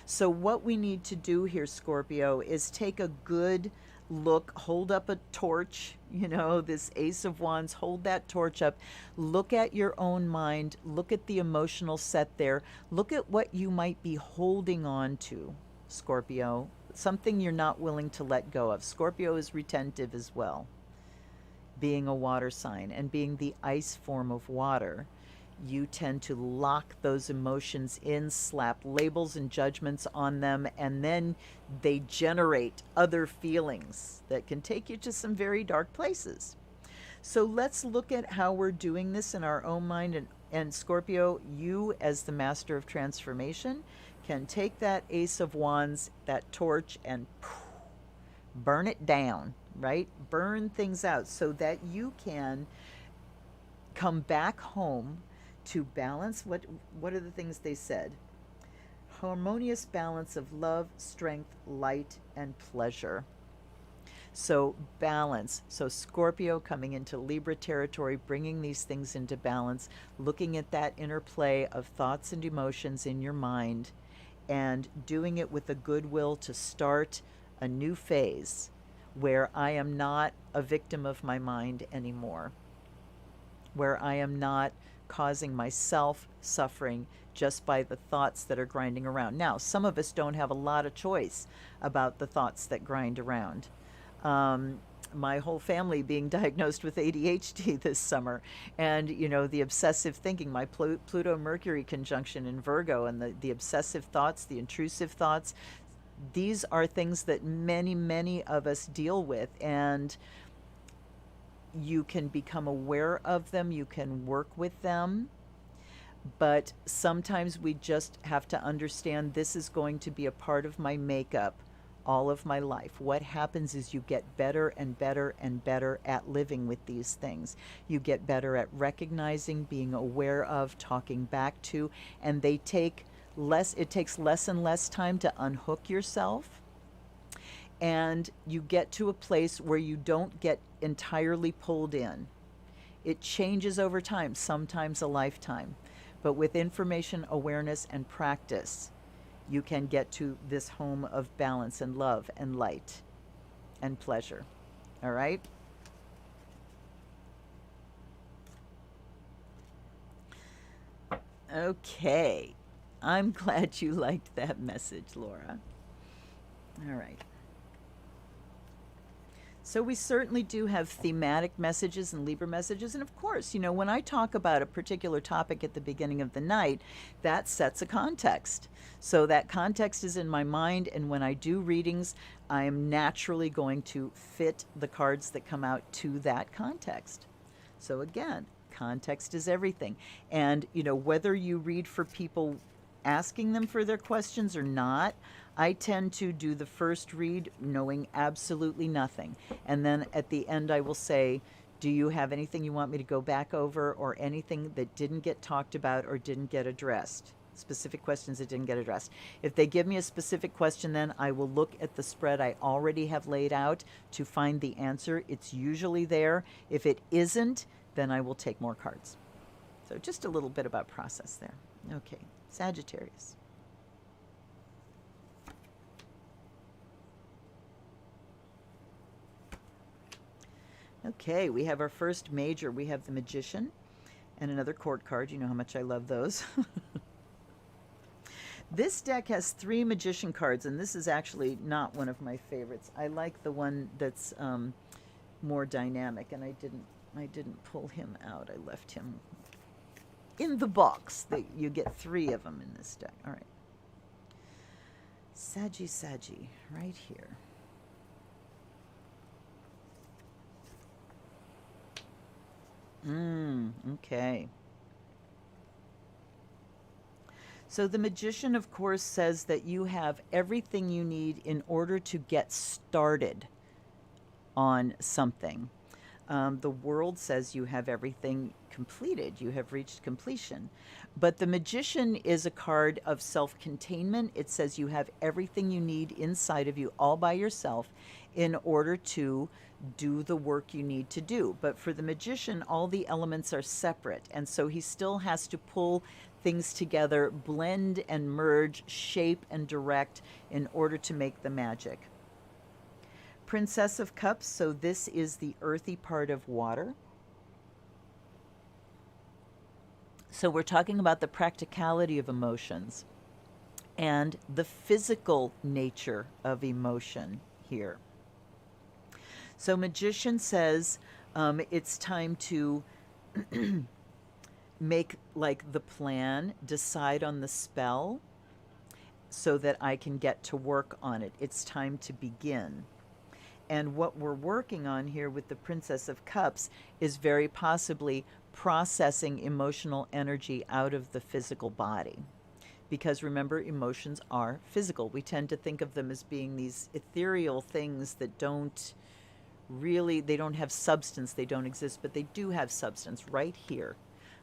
So what we need to do here, Scorpio, is take a good look, hold up a torch, this Ace of Wands, hold that torch up, look at your own mind, look at the emotional set there, look at what you might be holding on to, Scorpio. Something you're not willing to let go of. Scorpio is retentive as well, being a water sign and being the ice form of water. You tend to lock those emotions in, slap labels and judgments on them, and then they generate other feelings that can take you to some very dark places. So let's look at how we're doing this in our own mind. And Scorpio, you as the master of transformation can take that Ace of Wands, that torch, and burn it down, right? Burn things out so that you can come back home to balance. What are the things they said? Harmonious balance of love, strength, light, and pleasure. So balance. So Scorpio coming into Libra territory, bringing these things into balance, looking at that interplay of thoughts and emotions in your mind, and doing it with a goodwill to start a new phase where I am not a victim of my mind anymore, where I am not causing myself suffering just by the thoughts that are grinding around. Now, some of us don't have a lot of choice about the thoughts that grind around. My whole family being diagnosed with ADHD this summer, and the obsessive thinking, my Pluto Mercury conjunction in Virgo, and the obsessive thoughts, the intrusive thoughts, these are things that many of us deal with, and you can become aware of them, you can work with them, but sometimes we just have to understand this is going to be a part of my makeup all of my life. What happens is you get better and better and better at living with these things. You get better at recognizing, being aware of, talking back to, and it takes less and less time to unhook yourself. And you get to a place where you don't get entirely pulled in. It changes over time, sometimes a lifetime. But with information, awareness, and practice, you can get to this home of balance and love and light and pleasure. All right? Okay. I'm glad you liked that message, Laura. All right. So we certainly do have thematic messages and Libra messages. And of course, when I talk about a particular topic at the beginning of the night, that sets a context. So that context is in my mind. And when I do readings, I am naturally going to fit the cards that come out to that context. So again, context is everything. And, whether you read for people asking them for their questions or not, I tend to do the first read knowing absolutely nothing. And then at the end, I will say, do you have anything you want me to go back over, or anything that didn't get talked about or didn't get addressed? Specific questions that didn't get addressed. If they give me a specific question, then I will look at the spread I already have laid out to find the answer. It's usually there. If it isn't, then I will take more cards. So just a little bit about process there. Okay, Sagittarius. Okay, we have our first major. We have the Magician and another court card. You know how much I love those. This deck has 3 Magician cards, and this is actually not one of my favorites. I like the one that's more dynamic, and I didn't pull him out. I left him in the box. You get 3 of them in this deck. All right. Saggy, right here. Okay. So the Magician, of course, says that you have everything you need in order to get started on something. The World says you have everything completed. You have reached completion. But the Magician is a card of self-containment. It says you have everything you need inside of you all by yourself in order to do the work you need to do. But for the Magician, all the elements are separate. And so he still has to pull things together, blend and merge, shape and direct in order to make the magic. Princess of Cups, so this is the earthy part of water. So we're talking about the practicality of emotions and the physical nature of emotion here. So Magician says it's time to make like the plan, decide on the spell so that I can get to work on it. It's time to begin. And what we're working on here with the Princess of Cups is very possibly processing emotional energy out of the physical body. Because remember, emotions are physical. We tend to think of them as being these ethereal things that don't have substance, they don't exist, but they do have substance right here.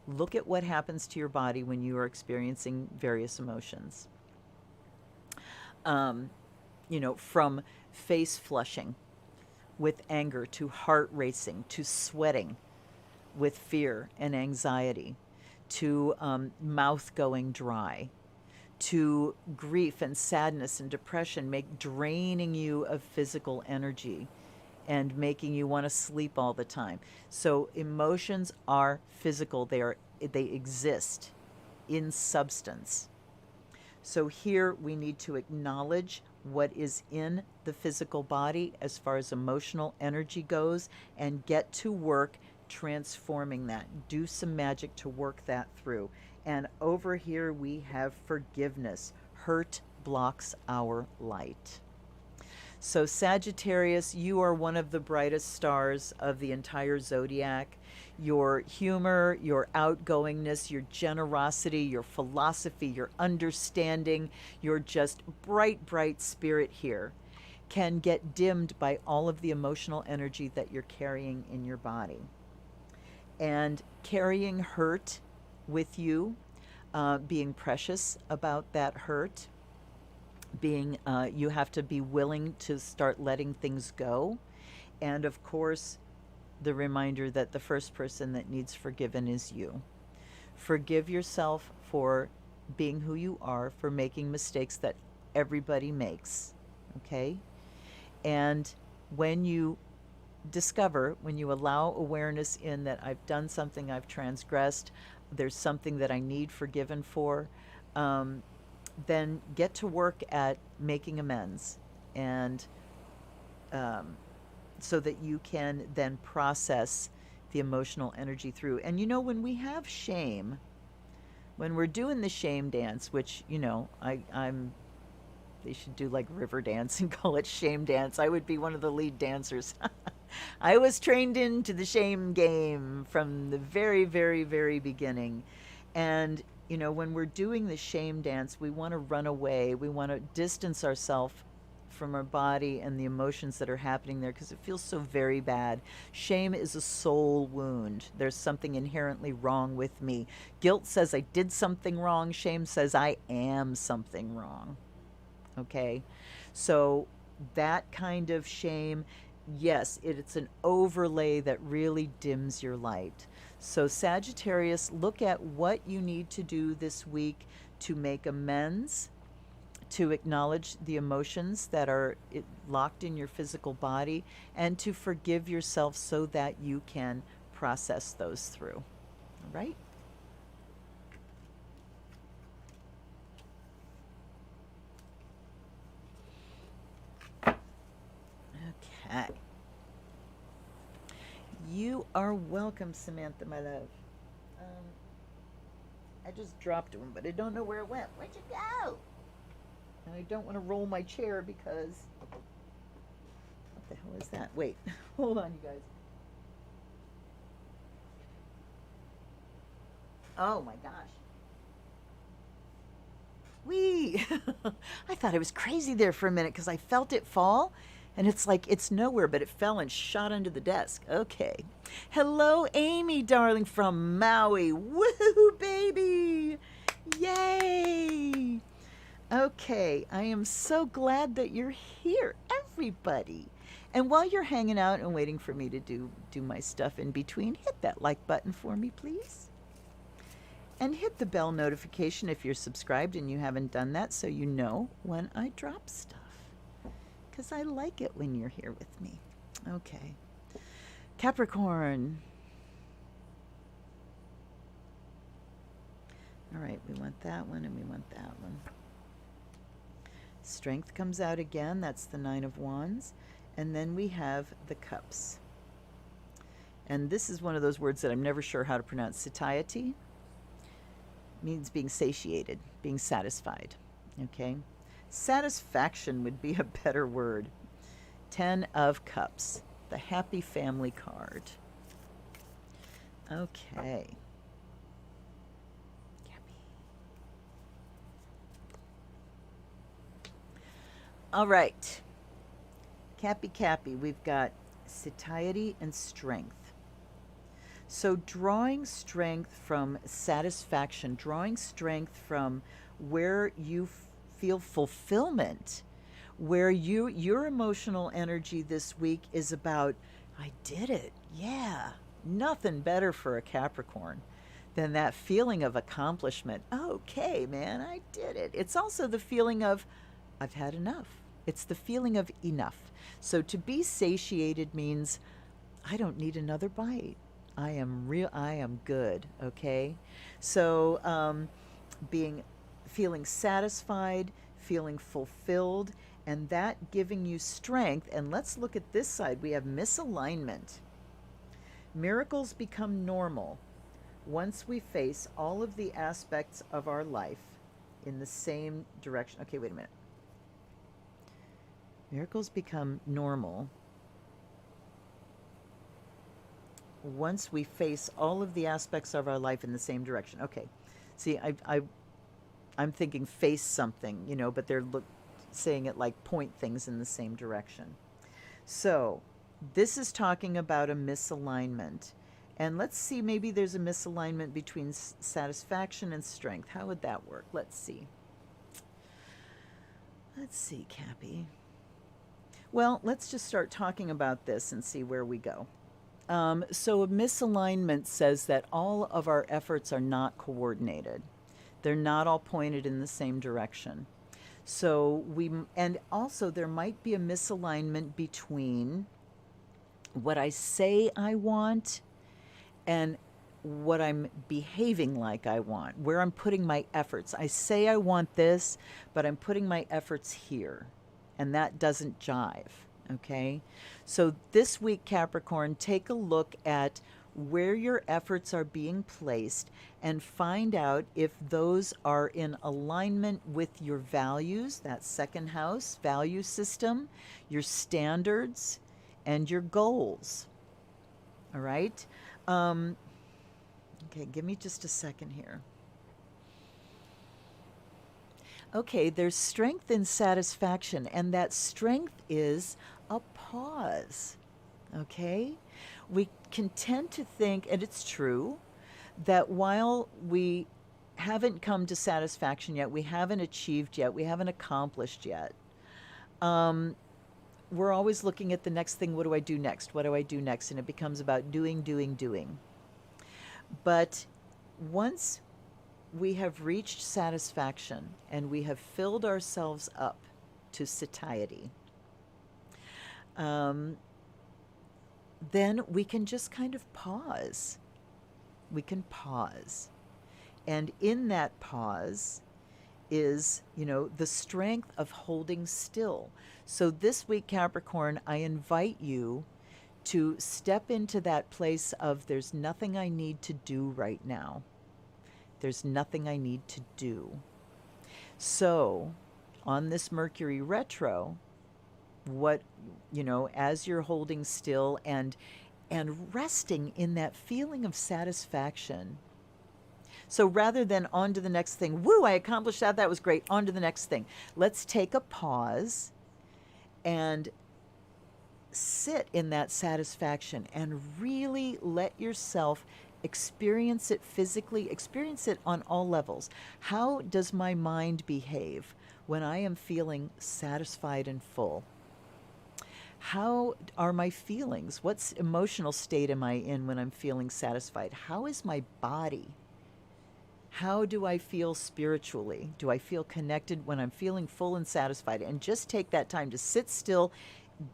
Look at what happens to your body when you are experiencing various emotions. From face flushing with anger, to heart racing, to sweating with fear and anxiety, to mouth going dry, to grief and sadness and depression, draining you of physical energy and making you want to sleep all the time. So emotions are physical. They exist in substance. So here we need to acknowledge what is in the physical body as far as emotional energy goes and get to work transforming that. Do some magic to work that through. And over here we have forgiveness. Hurt blocks our light. So Sagittarius, you are one of the brightest stars of the entire zodiac. Your humor, your outgoingness, your generosity, your philosophy, your understanding, your just bright, bright spirit here can get dimmed by all of the emotional energy that you're carrying in your body. And carrying hurt with you, being precious about that hurt, you have to be willing to start letting things go. And of course, the reminder that the first person that needs forgiven is you. Forgive yourself for being who you are, for making mistakes that everybody makes, okay? And when you allow awareness in that I've done something, I've transgressed, there's something that I need forgiven for, then get to work at making amends, and so that you can then process the emotional energy through. And when we have shame, when we're doing the shame dance, which they should do like river dance and call it shame dance. I would be one of the lead dancers. I was trained into the shame game from the very, very, very beginning. And when we're doing the shame dance, we want to run away. We want to distance ourselves from our body and the emotions that are happening there because it feels so very bad. Shame is a soul wound. There's something inherently wrong with me. Guilt says I did something wrong. Shame says I am something wrong. Okay? So that kind of shame, yes, it's an overlay that really dims your light. So Sagittarius, look at what you need to do this week to make amends, to acknowledge the emotions that are locked in your physical body, and to forgive yourself so that you can process those through. All right? Okay. You are welcome, Samantha, my love. I just dropped one, but I don't know where it went. Where'd you go? And I don't want to roll my chair because... What the hell is that? Wait, hold on, you guys. Oh my gosh. Whee! I thought I was crazy there for a minute because I felt it fall. And it's like it's nowhere, but it fell and shot under the desk. Okay. Hello, Amy, darling, from Maui. Woohoo, baby! Yay! Okay, I am so glad that you're here, everybody. And while you're hanging out and waiting for me to do my stuff in between, hit that like button for me, please. And hit the bell notification if you're subscribed and you haven't done that so you know when I drop stuff. Because I like it when you're here with me. Okay. Capricorn. All right, we want that one and we want that one. Strength comes out again. That's the Nine of Wands. And then we have the Cups. And this is one of those words that I'm never sure how to pronounce. Satiety means being satiated, being satisfied. Okay? Satisfaction would be a better word. 10 of Cups, the happy family card. Okay. All right. Cappy, we've got satiety and strength. So drawing strength from satisfaction, drawing strength from where you feel fulfillment, where your emotional energy this week is about, I did it. Yeah. Nothing better for a Capricorn then that feeling of accomplishment, okay, man, I did it. It's also the feeling of, I've had enough. It's the feeling of enough. So to be satiated means I don't need another bite. I am good, okay? So feeling satisfied, feeling fulfilled, and that giving you strength. And let's look at this side. We have misalignment. Miracles become normal once we face all of the aspects of our life in the same direction. Okay, wait a minute. Miracles become normal once we face all of the aspects of our life in the same direction. Okay. See, I'm thinking face something, you know, but they're saying it like point things in the same direction. So this is talking about a misalignment. And let's see, maybe there's a misalignment between satisfaction and strength. How would that work? Let's see. Let's see, Cappy. Well, let's just start talking about this and see where we go. So a misalignment says that all of our efforts are not coordinated. They're not all pointed in the same direction. So and also there might be a misalignment between what I say I want and what I'm behaving like I want, where I'm putting my efforts. I say I want this, but I'm putting my efforts here, and that doesn't jive, okay? So this week, Capricorn, take a look at where your efforts are being placed and find out if those are in alignment with your values, that second house value system, your standards, and your goals. All right? Okay, give me just a second here. Okay, there's strength in satisfaction, and that strength is a pause. Okay? We can tend to think, and it's true, that while we haven't come to satisfaction yet, we haven't achieved yet, we haven't accomplished yet, we're always looking at the next thing. What do I do next? What do I do next? And it becomes about doing, doing, doing. But once we have reached satisfaction and we have filled ourselves up to satiety, then we can just kind of pause. We can pause. And in that pause is, you know, the strength of holding still. So this week, Capricorn, I invite you to step into that place of there's nothing I need to do right now. There's nothing I need to do. So on this Mercury retro, what, you know, as you're holding still and resting in that feeling of satisfaction. So rather than on to the next thing, woo, I accomplished that, that was great, on to the next thing. Let's take a pause and sit in that satisfaction and really let yourself experience it physically, experience it on all levels. How does my mind behave when I am feeling satisfied and full? How are my feelings? What emotional state am I in when I'm feeling satisfied? How is my body? How do I feel spiritually? Do I feel connected when I'm feeling full and satisfied? And just take that time to sit still,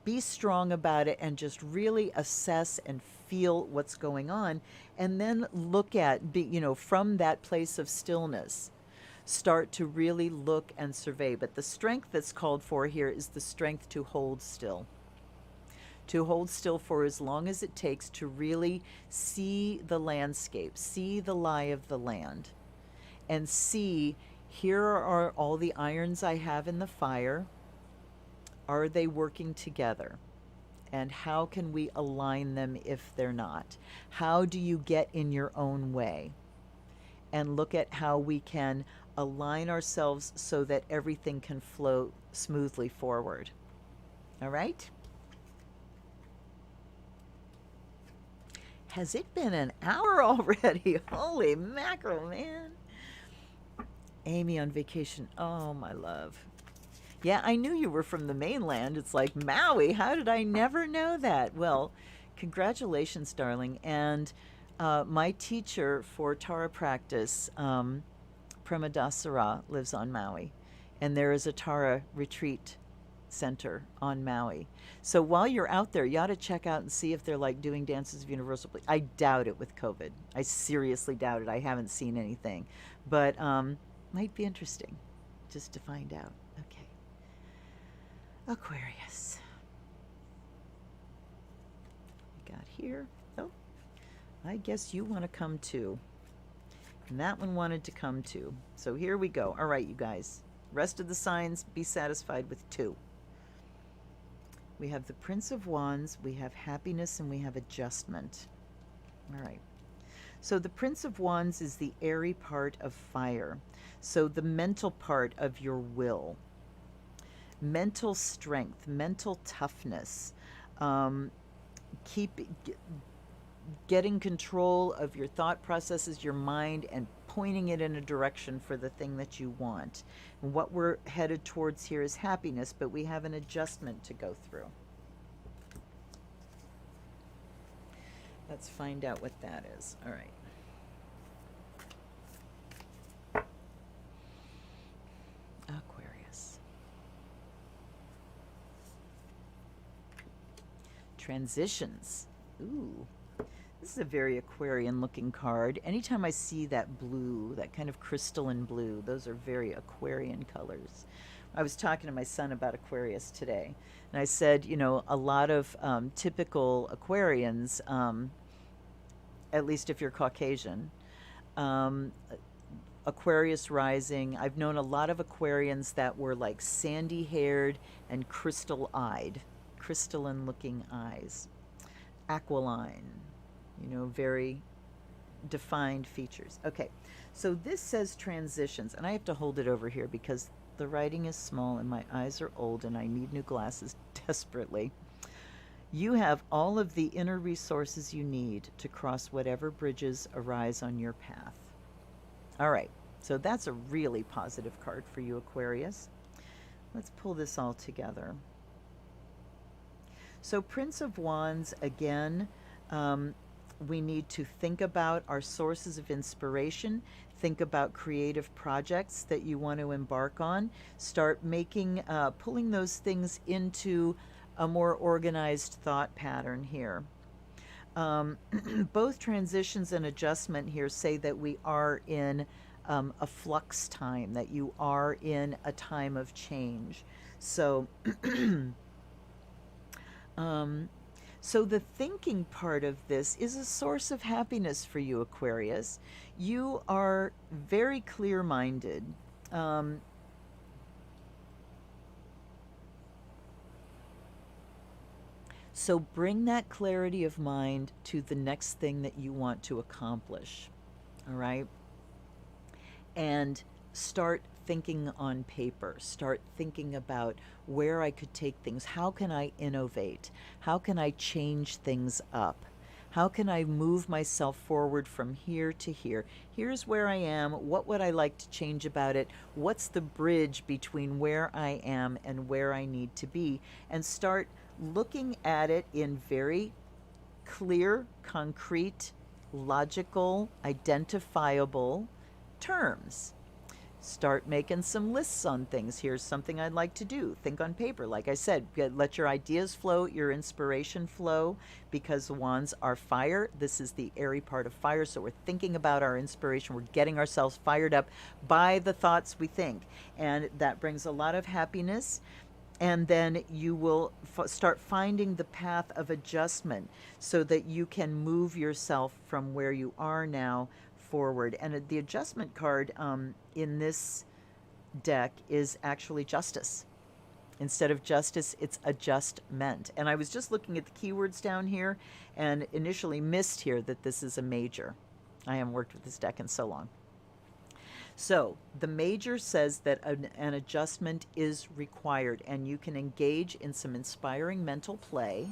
be strong about it, and just really assess and feel what's going on. And then look at, you know, from that place of stillness, start to really look and survey. But the strength that's called for here is the strength to hold still. To hold still for as long as it takes to really see the landscape, see the lie of the land, and see, here are all the irons I have in the fire. Are they working together? And how can we align them if they're not? How do you get in your own way? And look at how we can align ourselves so that everything can flow smoothly forward. All right? Has it been an hour already? Holy mackerel, man. Amy on vacation. Oh, my love. Yeah, I knew you were from the mainland. It's like Maui. How did I never know that? Well, congratulations, darling. And My teacher for Tara practice, Premadasara, lives on Maui, and there is a Tara retreat center on Maui. So while you're out there, you ought to check out and see if they're like doing Dances of Universal Bliss. I doubt it with COVID. I seriously doubt it. I haven't seen anything, but might be interesting just to find out. Okay. Aquarius. We got here. Oh, I guess you want to come too. And that one wanted to come too. So here we go. All right, you guys. Rest of the signs, be satisfied with 2. We have the Prince of Wands, we have happiness, and we have adjustment. All right. So the Prince of Wands is the airy part of fire. So the mental part of your will. Mental strength, mental toughness. Getting control of your thought processes, your mind, and pointing it in a direction for the thing that you want. And what we're headed towards here is happiness, but we have an adjustment to go through. Let's find out what that is. All right. Aquarius. Transitions. Ooh. This is a very Aquarian looking card. Anytime I see that blue, that kind of crystalline blue, those are very Aquarian colors. I was talking to my son about Aquarius today, and I said, you know, a lot of typical Aquarians, at least if you're Caucasian, Aquarius rising, I've known a lot of Aquarians that were like sandy haired and crystalline looking eyes, aquiline. You know, very defined features. Okay, so this says transitions, and I have to hold it over here because the writing is small and my eyes are old and I need new glasses desperately. You have all of the inner resources you need to cross whatever bridges arise on your path. All right, so that's a really positive card for you, Aquarius. Let's pull this all together. So Prince of Wands, again, we need to think about our sources of inspiration, think about creative projects that you want to embark on, start making, pulling those things into a more organized thought pattern here. Both transitions and adjustment here say that we are in a flux time, that you are in a time of change. So, so the thinking part of this is a source of happiness for you, Aquarius. You are very clear-minded. So bring that clarity of mind to the next thing that you want to accomplish, all right? And start thinking on paper. Start thinking about where I could take things. How can I innovate? How can I change things up? How can I move myself forward from here to here? Here's where I am. What would I like to change about it? What's the bridge between where I am and where I need to be? And start looking at it in very clear, concrete, logical, identifiable terms. Start making some lists on things. Here's something I'd like to do. Think on paper. Like I said, let your ideas flow, your inspiration flow, because the wands are fire. This is the airy part of fire, so we're thinking about our inspiration. We're getting ourselves fired up by the thoughts we think, and that brings a lot of happiness. And then you will start finding the path of adjustment so that you can move yourself from where you are now forward. And the adjustment card in this deck is actually justice. Instead of justice, it's adjustment. And I was just looking at the keywords down here and initially missed here that this is a major. I haven't worked with this deck in so long. So the major says that an adjustment is required, and you can engage in some inspiring mental play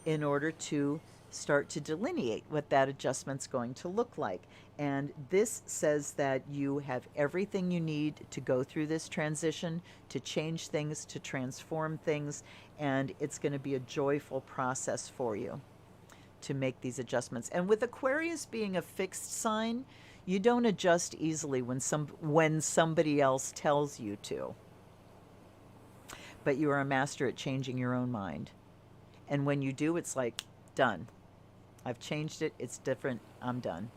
in order to start to delineate what that adjustment's going to look like. And this says that you have everything you need to go through this transition, to change things, to transform things, and it's going to be a joyful process for you. to make these adjustments. And with Aquarius being a fixed sign, you don't adjust easily when somebody else tells you to. But you are a master at changing your own mind. And when you do, it's like, done. I've changed it. It's different. I'm done.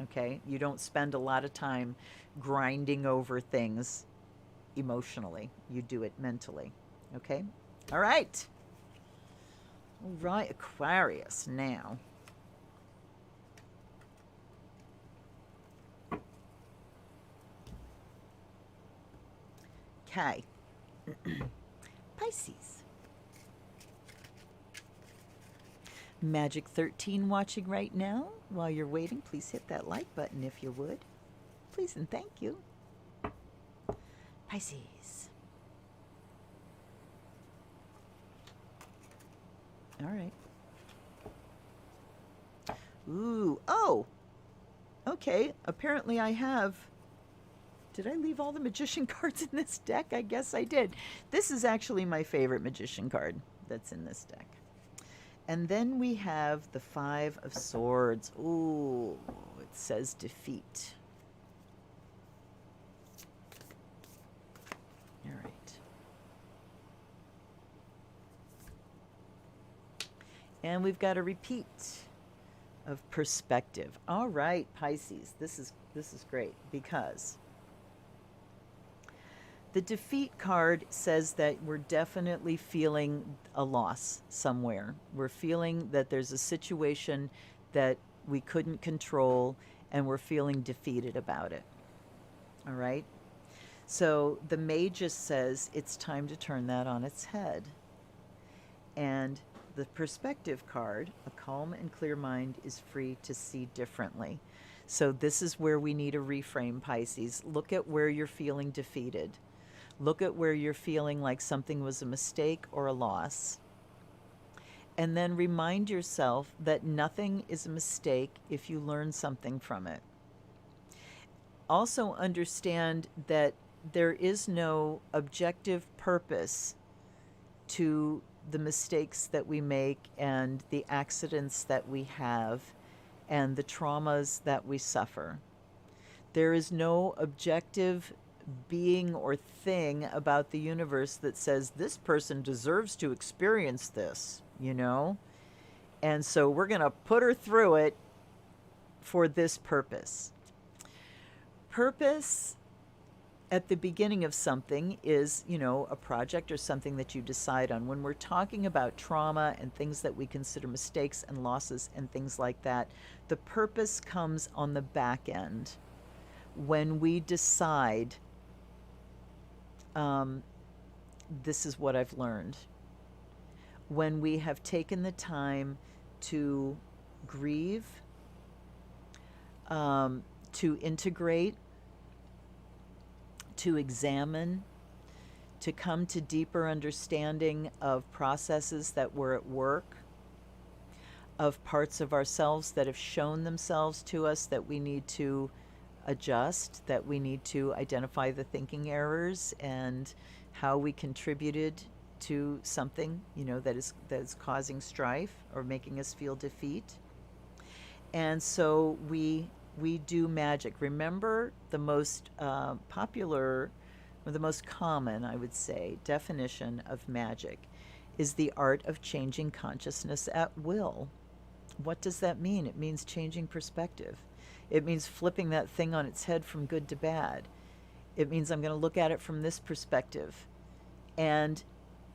Okay? You don't spend a lot of time grinding over things emotionally. You do it mentally. Okay? All right. All right, Aquarius now. Okay. Pisces. Magic 13 watching right now. While you're waiting, please hit that like button if you would. Please and thank you. Pisces. All right. Ooh, oh, okay. Apparently I have... Did I leave all the magician cards in this deck? I guess I did. This is actually my favorite magician card that's in this deck. And then we have the Five of Swords. Ooh, it says defeat. All right. And we've got a repeat of perspective. All right, Pisces. This is great because the defeat card says that we're definitely feeling a loss somewhere. We're feeling that there's a situation that we couldn't control and we're feeling defeated about it. All right? So the Magus says it's time to turn that on its head. And the perspective card, a calm and clear mind is free to see differently. So this is where we need a reframe, Pisces. Look at where you're feeling defeated. Look at where you're feeling like something was a mistake or a loss. And then remind yourself that nothing is a mistake if you learn something from it. Also understand that there is no objective purpose to the mistakes that we make and the accidents that we have and the traumas that we suffer. There is no objective being or thing about the universe that says this person deserves to experience this, you know? And so we're going to put her through it for this purpose. Purpose at the beginning of something is, you know, a project or something that you decide on. When we're talking about trauma and things that we consider mistakes and losses and things like that, the purpose comes on the back end when we decide, this is what I've learned. When we have taken the time to grieve, to integrate, to examine, to come to deeper understanding of processes that were at work, of parts of ourselves that have shown themselves to us that we need to adjust, that we need to identify the thinking errors and how we contributed to something, you know, that is causing strife or making us feel defeat. And so we do magic. Remember, the most popular, or the most common, I would say, definition of magic is the art of changing consciousness at will. What does that mean? It means changing perspective. It means flipping that thing on its head from good to bad. It means I'm going to look at it from this perspective. And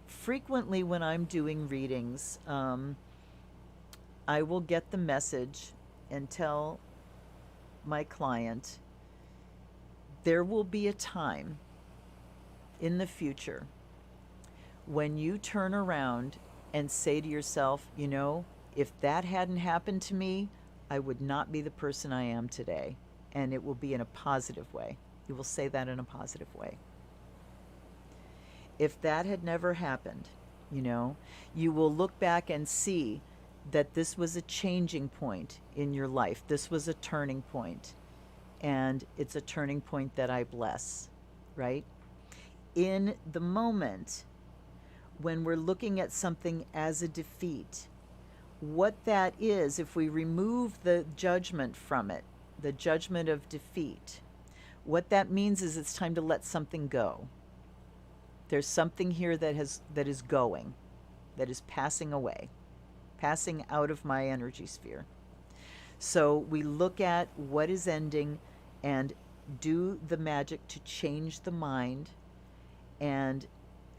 frequently when I'm doing readings, I will get the message and tell my client, there will be a time in the future when you turn around and say to yourself, you know, if that hadn't happened to me, I would not be the person I am today. And it will be in a positive way. You will say that in a positive way. If that had never happened, you know, you will look back and see that this was a changing point in your life. This was a turning point. And it's a turning point that I bless, right? In the moment when we're looking at something as a defeat, What that is, if we remove the judgment from it, the judgment of defeat, what that means is it's time to let something go. There's something here that is going, that is passing away, passing out of my energy sphere. So we look at what is ending and do the magic to change the mind. And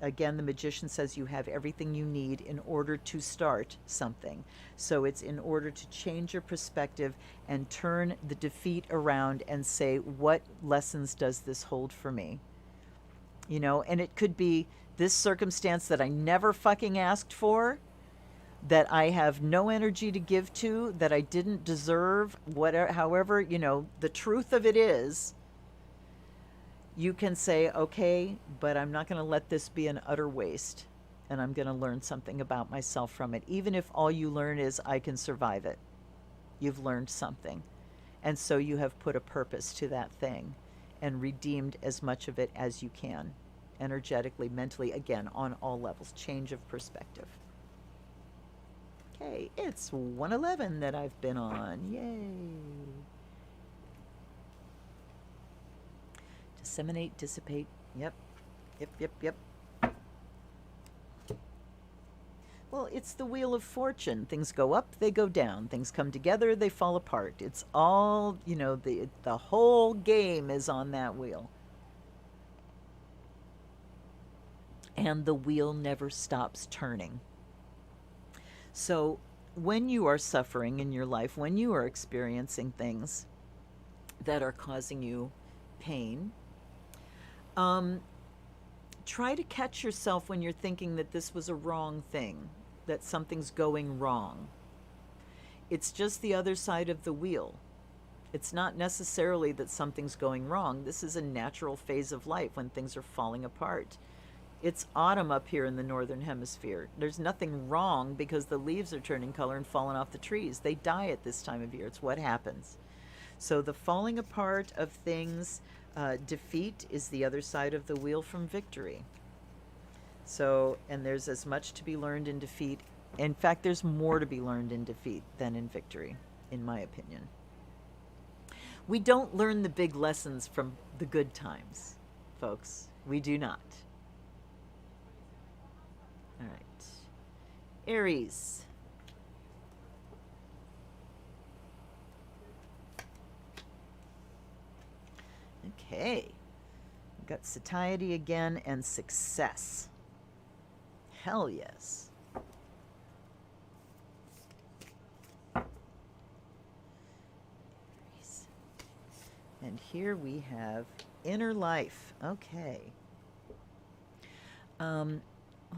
again, the magician says you have everything you need in order to start something. So it's in order to change your perspective and turn the defeat around and say, what lessons does this hold for me? You know, and it could be this circumstance that I never fucking asked for, that I have no energy to give to, that I didn't deserve, whatever, however, you know, the truth of it is, you can say, okay, but I'm not going to let this be an utter waste, and I'm going to learn something about myself from it. Even if all you learn is I can survive it, you've learned something. And so you have put a purpose to that thing and redeemed as much of it as you can, energetically, mentally, again, on all levels. Change of perspective. Okay, it's 111 that I've been on. Yay. Disseminate, dissipate. Yep. Yep. Well, it's the wheel of fortune. Things go up, they go down. Things come together, they fall apart. It's all, you know, the whole game is on that wheel. And the wheel never stops turning. So when you are suffering in your life, when you are experiencing things that are causing you pain, try to catch yourself when you're thinking that this was a wrong thing, that something's going wrong. It's just the other side of the wheel. It's not necessarily that something's going wrong. This is a natural phase of life when things are falling apart. It's autumn up here in the northern hemisphere. There's nothing wrong because the leaves are turning color and falling off the trees. They die at this time of year. It's what happens. So the falling apart of things, defeat is the other side of the wheel from victory. So, and there's as much to be learned in defeat. In fact, there's more to be learned in defeat than in victory, in my opinion. We don't learn the big lessons from the good times, folks. We do not. All right. Aries. Okay. We've got satiety again and success. Hell yes. Aries. And here we have inner life. Okay.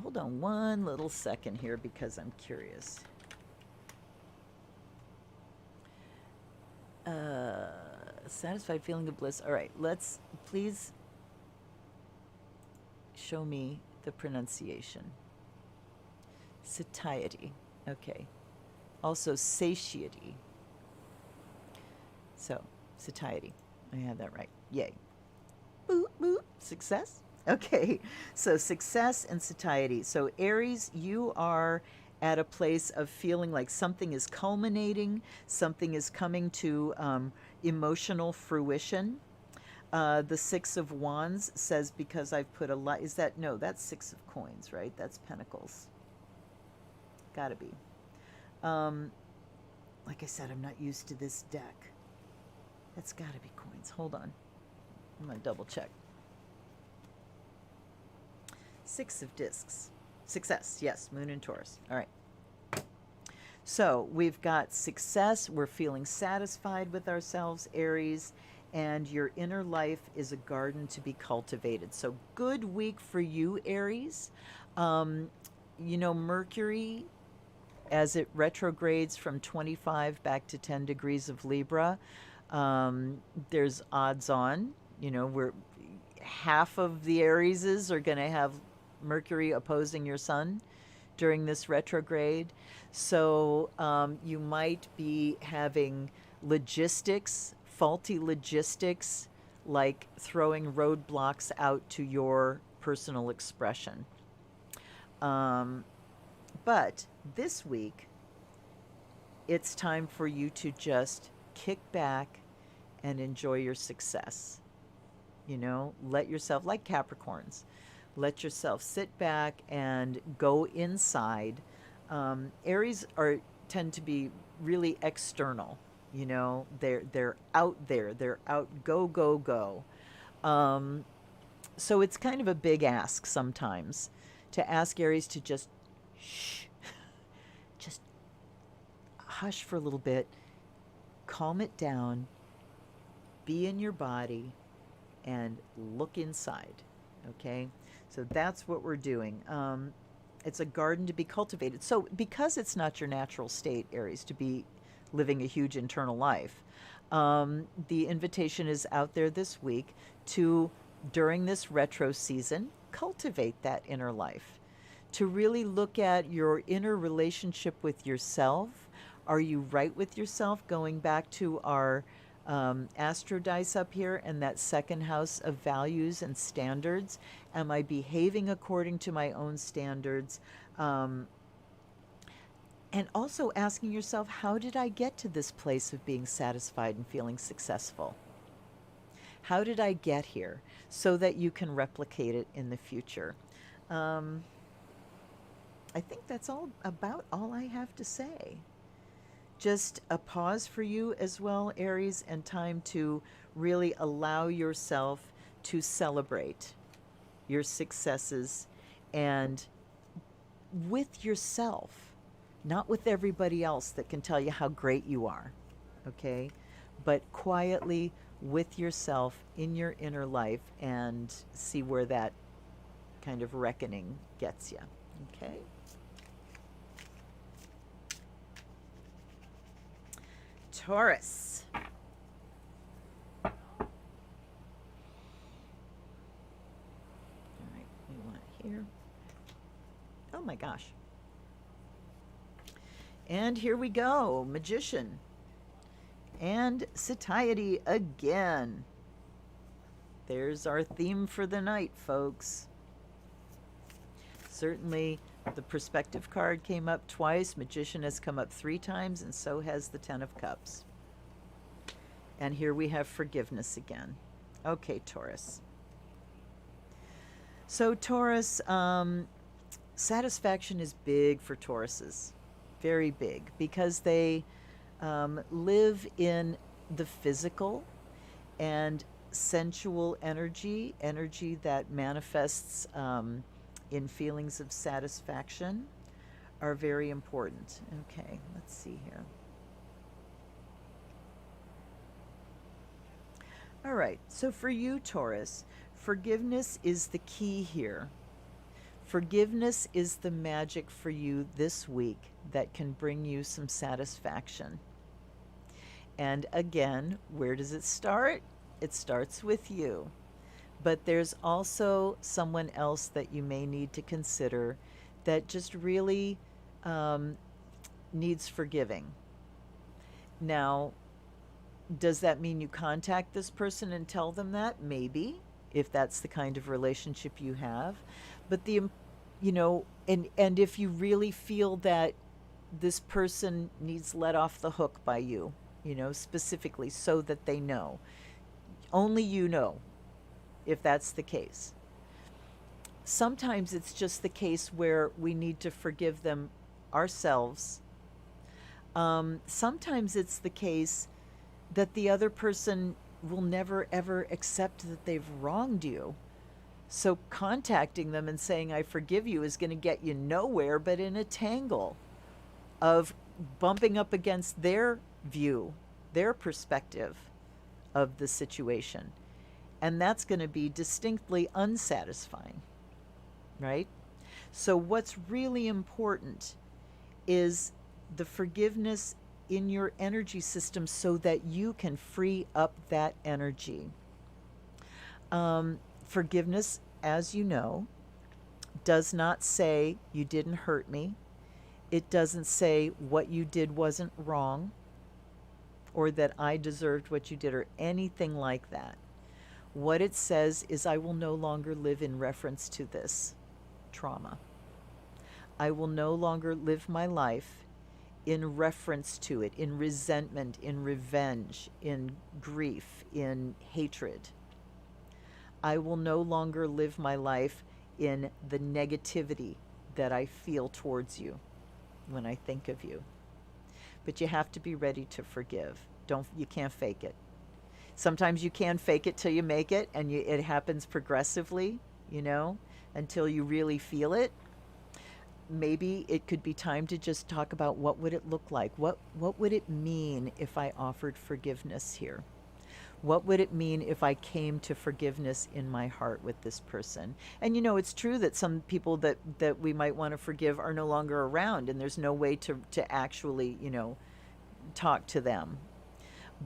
Hold on one little second here because I'm curious. Satisfied feeling of bliss. All right, let's please show me the pronunciation. Satiety. Okay. Also satiety. So, satiety. I had that right. Yay. Boop, boop. Success. Okay, so success and satiety. So Aries, you are at a place of feeling like something is culminating, something is coming to emotional fruition. The Six of Wands says, because I've put a lot, is that, no, that's Six of Coins, right? That's Pentacles. Gotta be. Like I said, I'm not used to this deck. That's gotta be coins. Hold on. I'm gonna double check. Six of Discs. Success, yes, Moon and Taurus. All right. So we've got success. We're feeling satisfied with ourselves, Aries, and your inner life is a garden to be cultivated. So good week for you, Aries. You know, Mercury, as it retrogrades from 25 back to 10 degrees of Libra, there's odds on, you know, we're half of the Arieses are going to have Mercury opposing your sun during this retrograde. So you might be having logistics, faulty logistics, like throwing roadblocks out to your personal expression. But this week, it's time for you to just kick back and enjoy your success. You know, let yourself, like Capricorns, let yourself sit back and go inside. Aries tend to be really external. You know, they're out there. They're out. Go go go. Um, so it's kind of a big ask sometimes to ask Aries to just shh, just hush for a little bit, calm it down, be in your body, and look inside. Okay, so that's what we're doing. It's a garden to be cultivated. So because it's not your natural state, Aries, to be living a huge internal life, the invitation is out there this week to, during this retro season, cultivate that inner life, to really look at your inner relationship with yourself. Are you right with yourself? Going back to our Astrodice up here and that second house of values and standards. Am I behaving according to my own standards? And also asking yourself, how did I get to this place of being satisfied and feeling successful? How did I get here? So that you can replicate it in the future. I think that's about all I have to say. Just a pause for you as well, Aries, and time to really allow yourself to celebrate your successes, and with yourself, not with everybody else that can tell you how great you are, okay? But quietly with yourself in your inner life, and see where that kind of reckoning gets you, okay? Taurus. All right, we want here. Oh my gosh. And here we go, Magician. And Satiety again. There's our theme for the night, folks. Certainly the Perspective card came up twice. Magician has come up 3 times, and so has the Ten of Cups. And here we have Forgiveness again. Okay, Taurus. So Taurus, satisfaction is big for Tauruses. Very big, because they live in the physical and sensual energy that manifests in feelings of satisfaction, are very important. Okay, let's see here. All right, so for you, Taurus, forgiveness is the key here. Forgiveness is the magic for you this week that can bring you some satisfaction. And again, where does it start? It starts with you. But there's also someone else that you may need to consider that just really needs forgiving. Now, does that mean you contact this person and tell them that? Maybe, if that's the kind of relationship you have. But and if you really feel that this person needs let off the hook by you, specifically, so that they know. Only you know if that's the case. Sometimes it's just the case where we need to forgive them ourselves. Sometimes it's the case that the other person will never ever accept that they've wronged you. So contacting them and saying, I forgive you, is going to get you nowhere but in a tangle of bumping up against their view, their perspective of the situation. And that's going to be distinctly unsatisfying, right? So what's really important is the forgiveness in your energy system so that you can free up that energy. Forgiveness, as you know, does not say you didn't hurt me. It doesn't say what you did wasn't wrong, or that I deserved what you did, or anything like that. What it says is, I will no longer live in reference to this trauma. I will no longer live my life in reference to it, in resentment, in revenge, in grief, in hatred. I will no longer live my life in the negativity that I feel towards you when I think of you. But you have to be ready to forgive. You can't fake it. Sometimes you can fake it till you make it, and it happens progressively, until you really feel it. Maybe it could be time to just talk about what would it look like? What would it mean if I offered forgiveness here? What would it mean if I came to forgiveness in my heart with this person? And it's true that some people that we might want to forgive are no longer around, and there's no way to actually, talk to them.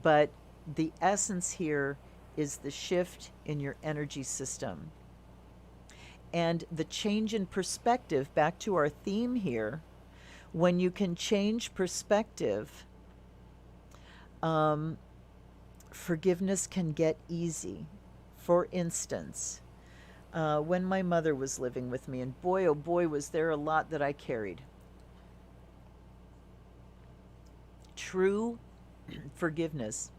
But the essence here is the shift in your energy system. And the change in perspective, back to our theme here, when you can change perspective, forgiveness can get easy. For instance, when my mother was living with me, and boy, oh boy, was there a lot that I carried. True forgiveness,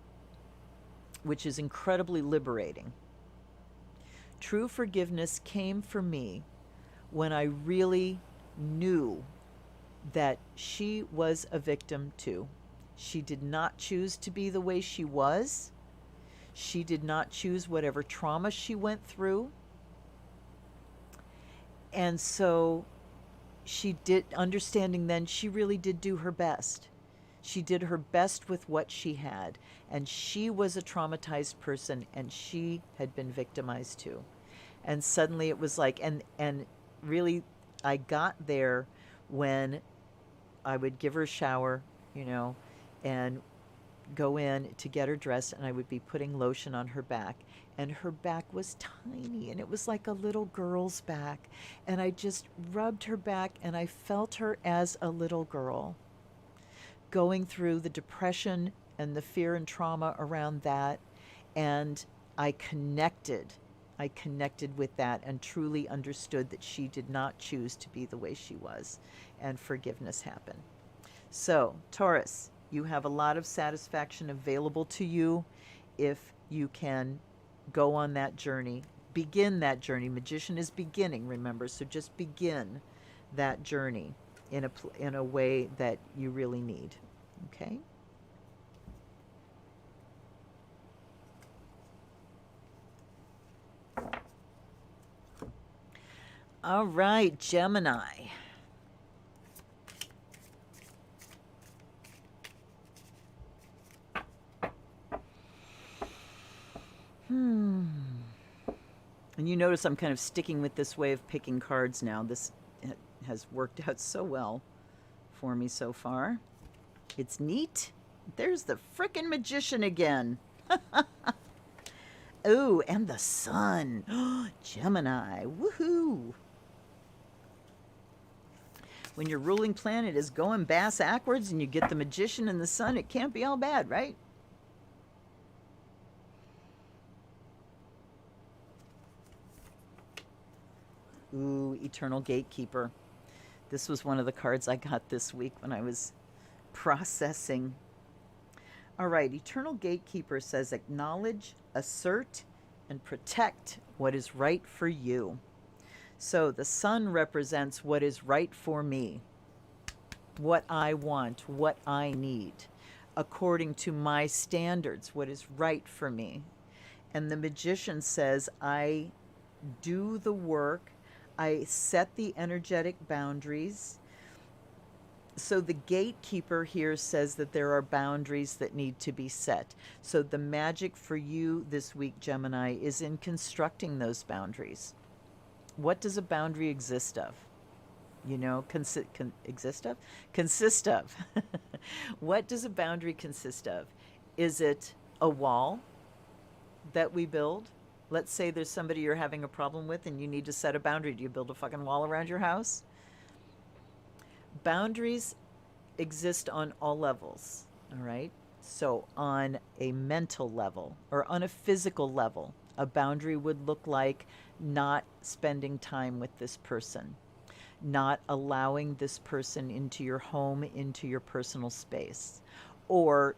which is incredibly liberating. True forgiveness came for me when I really knew that she was a victim too. She did not choose to be the way she was. She did not choose whatever trauma she went through. And so she did, understanding then, she really did do her best. She did her best with what she had. And she was a traumatized person, and she had been victimized too. And suddenly it was like, and really, I got there when I would give her a shower, and go in to get her dressed, and I would be putting lotion on her back, and her back was tiny, and it was like a little girl's back, and I just rubbed her back, and I felt her as a little girl going through the depression and the fear and trauma around that. And I connected with that and truly understood that she did not choose to be the way she was, and forgiveness happened. So, Taurus, you have a lot of satisfaction available to you if you can go on that journey, begin that journey. Magician is beginning, remember, so just begin that journey in a way that you really need. Okay? All right, Gemini. And you notice I'm kind of sticking with this way of picking cards now. This has worked out so well for me so far. It's neat. There's the frickin' Magician again. Oh, and the Sun. Gemini. Woohoo. When your ruling planet is going bass backwards and you get the Magician and the Sun, it can't be all bad, right? Ooh, Eternal Gatekeeper. This was one of the cards I got this week when I was processing. All right, Eternal Gatekeeper says acknowledge, assert, and protect what is right for you. So the Sun represents what is right for me, what I want, what I need, according to my standards, what is right for me. And the Magician says I do the work, I set the energetic boundaries. So the gatekeeper here says that there are boundaries that need to be set. So the magic for you this week, Gemini, is in constructing those boundaries. What does a boundary exist of? Consist of. What does a boundary consist of? Is it a wall that we build? Let's say there's somebody you're having a problem with and you need to set a boundary. Do you build a fucking wall around your house? Boundaries exist on all levels, all right? So on a mental level or on a physical level, a boundary would look like not spending time with this person. not allowing this person into your home, into your personal space, or,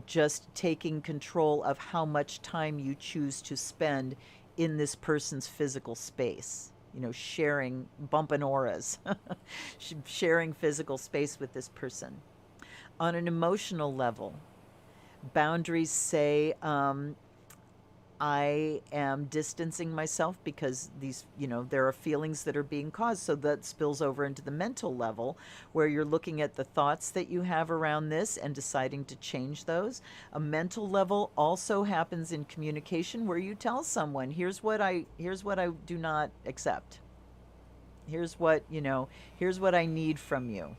just taking control of how much time you choose to spend in this person's physical space, sharing, bumping auras, sharing physical space with this person. On an emotional level, boundaries say, I am distancing myself because there are feelings that are being caused. So that spills over into the mental level, where you're looking at the thoughts that you have around this and deciding to change those. A mental level also happens in communication, where you tell someone, here's what I do not accept. Here's what I need from you.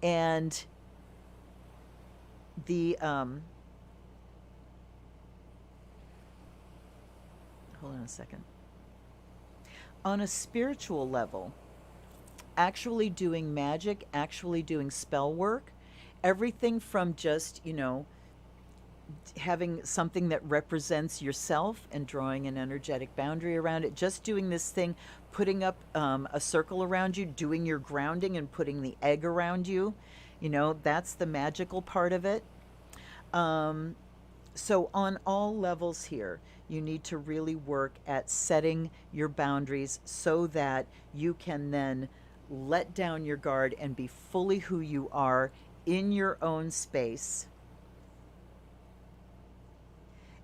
And the, hold on a second. On a spiritual level, actually doing magic, actually doing spell work, everything from just, having something that represents yourself and drawing an energetic boundary around it, just doing this thing, putting up a circle around you, doing your grounding and putting the egg around you, that's the magical part of it. So on all levels here, you need to really work at setting your boundaries so that you can then let down your guard and be fully who you are in your own space.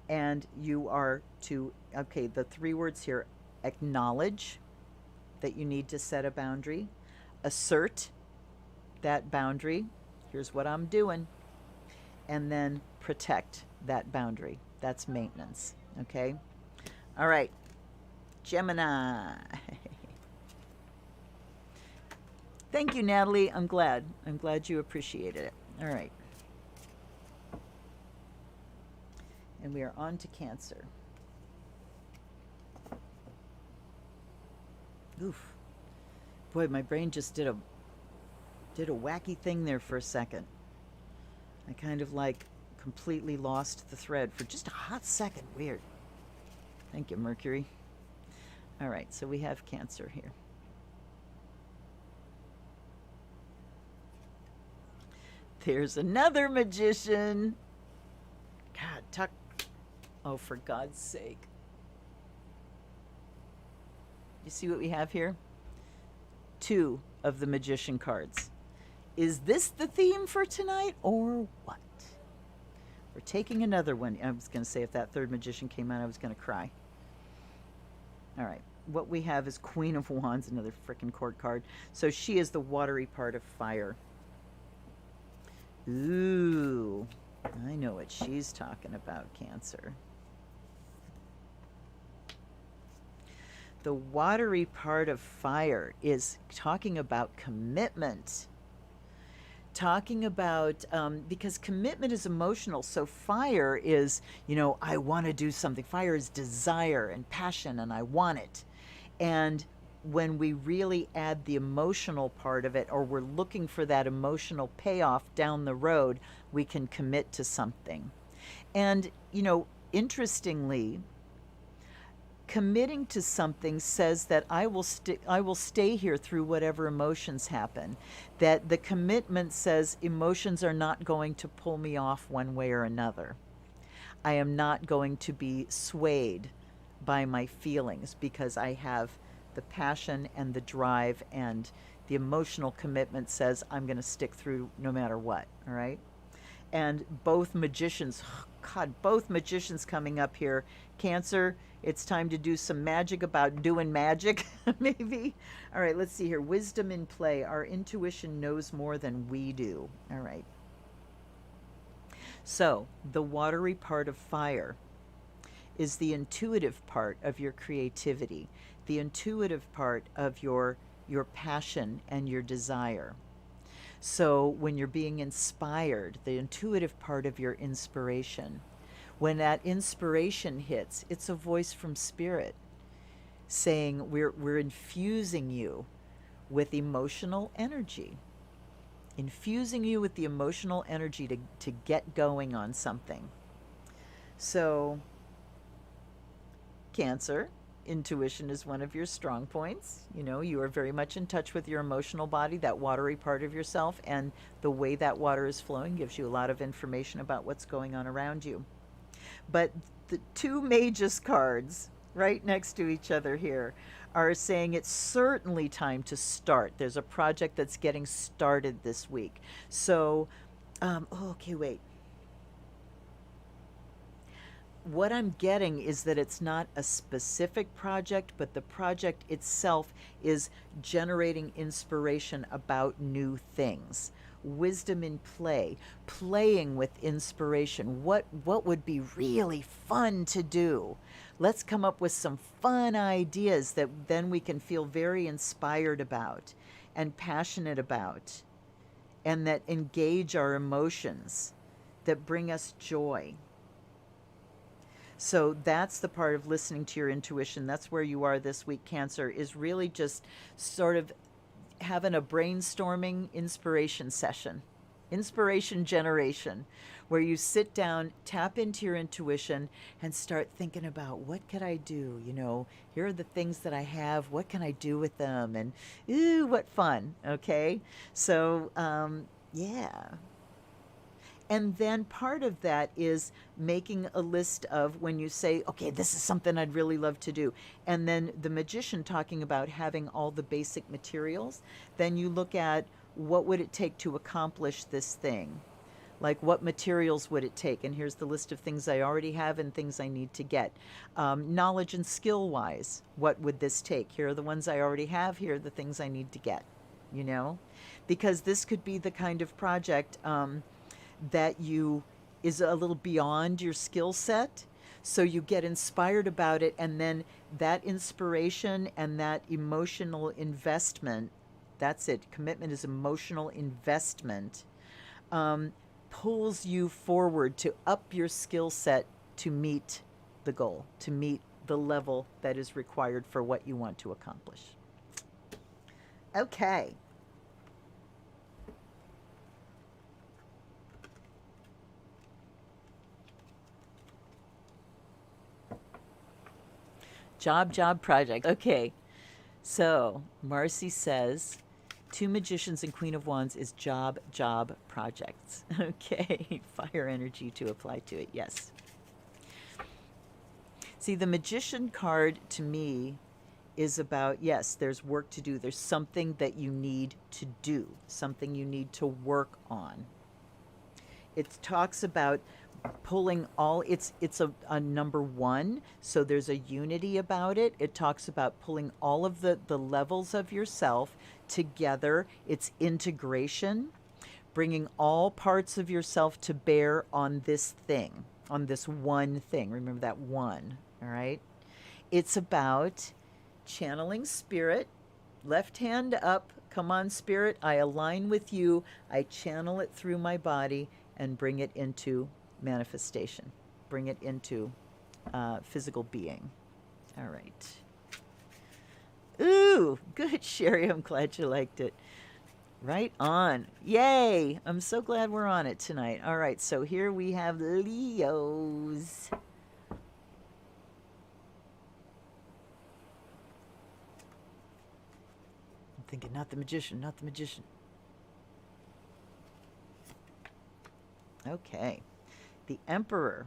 And you are to, okay, the 3 words here: acknowledge that you need to set a boundary, assert that boundary, here's what I'm doing, and then protect that boundary. That's maintenance. Okay? All right. Gemini. Thank you, Natalie. I'm glad you appreciated it. All right. And we are on to Cancer. Oof. Boy, my brain just did a wacky thing there for a second. I kind of completely lost the thread for just a hot second. Weird. Thank you, Mercury. All right, so we have Cancer here. There's another magician. God, Tuck. Oh, for God's sake. You see what we have here? 2 of the magician cards. Is this the theme for tonight or what? We're taking another one. I was going to say, if that 3rd magician came out, I was going to cry. All right. What we have is Queen of Wands, another frickin' court card. So she is the watery part of fire. Ooh. I know what she's talking about, Cancer. The watery part of fire is talking about commitment. Talking about, because commitment is emotional, so fire is, I want to do something. Fire is desire and passion, and I want it. And when we really add the emotional part of it, or we're looking for that emotional payoff down the road, we can commit to something. And, interestingly, committing to something says that I will stay here through whatever emotions happen. That the commitment says emotions are not going to pull me off one way or another. I am not going to be swayed by my feelings, because I have the passion and the drive, and the emotional commitment says I'm going to stick through no matter what. All right. And both magicians, both magicians coming up here. Cancer, it's time to do some magic about doing magic, maybe. All right, let's see here. Wisdom in play. Our intuition knows more than we do. All right. So, the watery part of fire is the intuitive part of your creativity, the intuitive part of your passion and your desire. So when you're being inspired, the intuitive part of your inspiration, when that inspiration hits, it's a voice from spirit saying we're infusing you with emotional energy. Infusing you with the emotional energy to get going on something. So, Cancer, intuition is one of your strong points. You know, you are very much in touch with your emotional body, that watery part of yourself, and the way that water is flowing gives you a lot of information about what's going on around you. But the two Magus cards right next to each other here are saying it's certainly time to start. There's a project that's getting started this week. So, okay, wait. What I'm getting is that it's not a specific project, but the project itself is generating inspiration about new things. Wisdom in play, playing with inspiration. What would be really fun to do? Let's come up with some fun ideas that then we can feel very inspired about and passionate about, and that engage our emotions, that bring us joy. So that's the part of listening to your intuition. That's where you are this week, Cancer, is really just sort of having a brainstorming inspiration session, inspiration generation, where you sit down, tap into your intuition, and start thinking about, what could I do? You know, here are the things that I have. What can I do with them? And ooh, what fun. Okay. So, yeah. And then part of that is making a list of when you say, okay, this is something I'd really love to do. And then the magician talking about having all the basic materials. Then you look at, what would it take to accomplish this thing? Like, what materials would it take? And here's the list of things I already have and things I need to get. Knowledge and skill wise, what would this take? Here are the ones I already have. Here are the things I need to get, you know? Because this could be the kind of project that you is a little beyond your skill set, so you get inspired about it, and then that inspiration and that emotional investment, that's it, commitment is emotional investment, pulls you forward to up your skill set to meet the goal, to meet the level that is required for what you want to accomplish. Okay. Job project. Okay. So Marcy says, two magicians and Queen of Wands is job projects. Okay. Fire energy to apply to it. Yes. See, the magician card to me is about, yes, there's work to do. There's something that you need to do, something you need to work on. It talks about pulling all, it's a number one, so there's a unity about it. It talks about pulling all of the levels of yourself together. It's integration, bringing all parts of yourself to bear on this thing, on this one thing. Remember that one, all right? It's about channeling spirit, left hand up. Come on, spirit, I align with you. I channel it through my body and bring it into manifestation, bring it into physical being. All right. Ooh, good, Sherry. I'm glad you liked it. Right on. Yay. I'm so glad we're on it tonight. All right, so here we have Leos. I'm thinking, not the magician, not the magician. Okay. The Emperor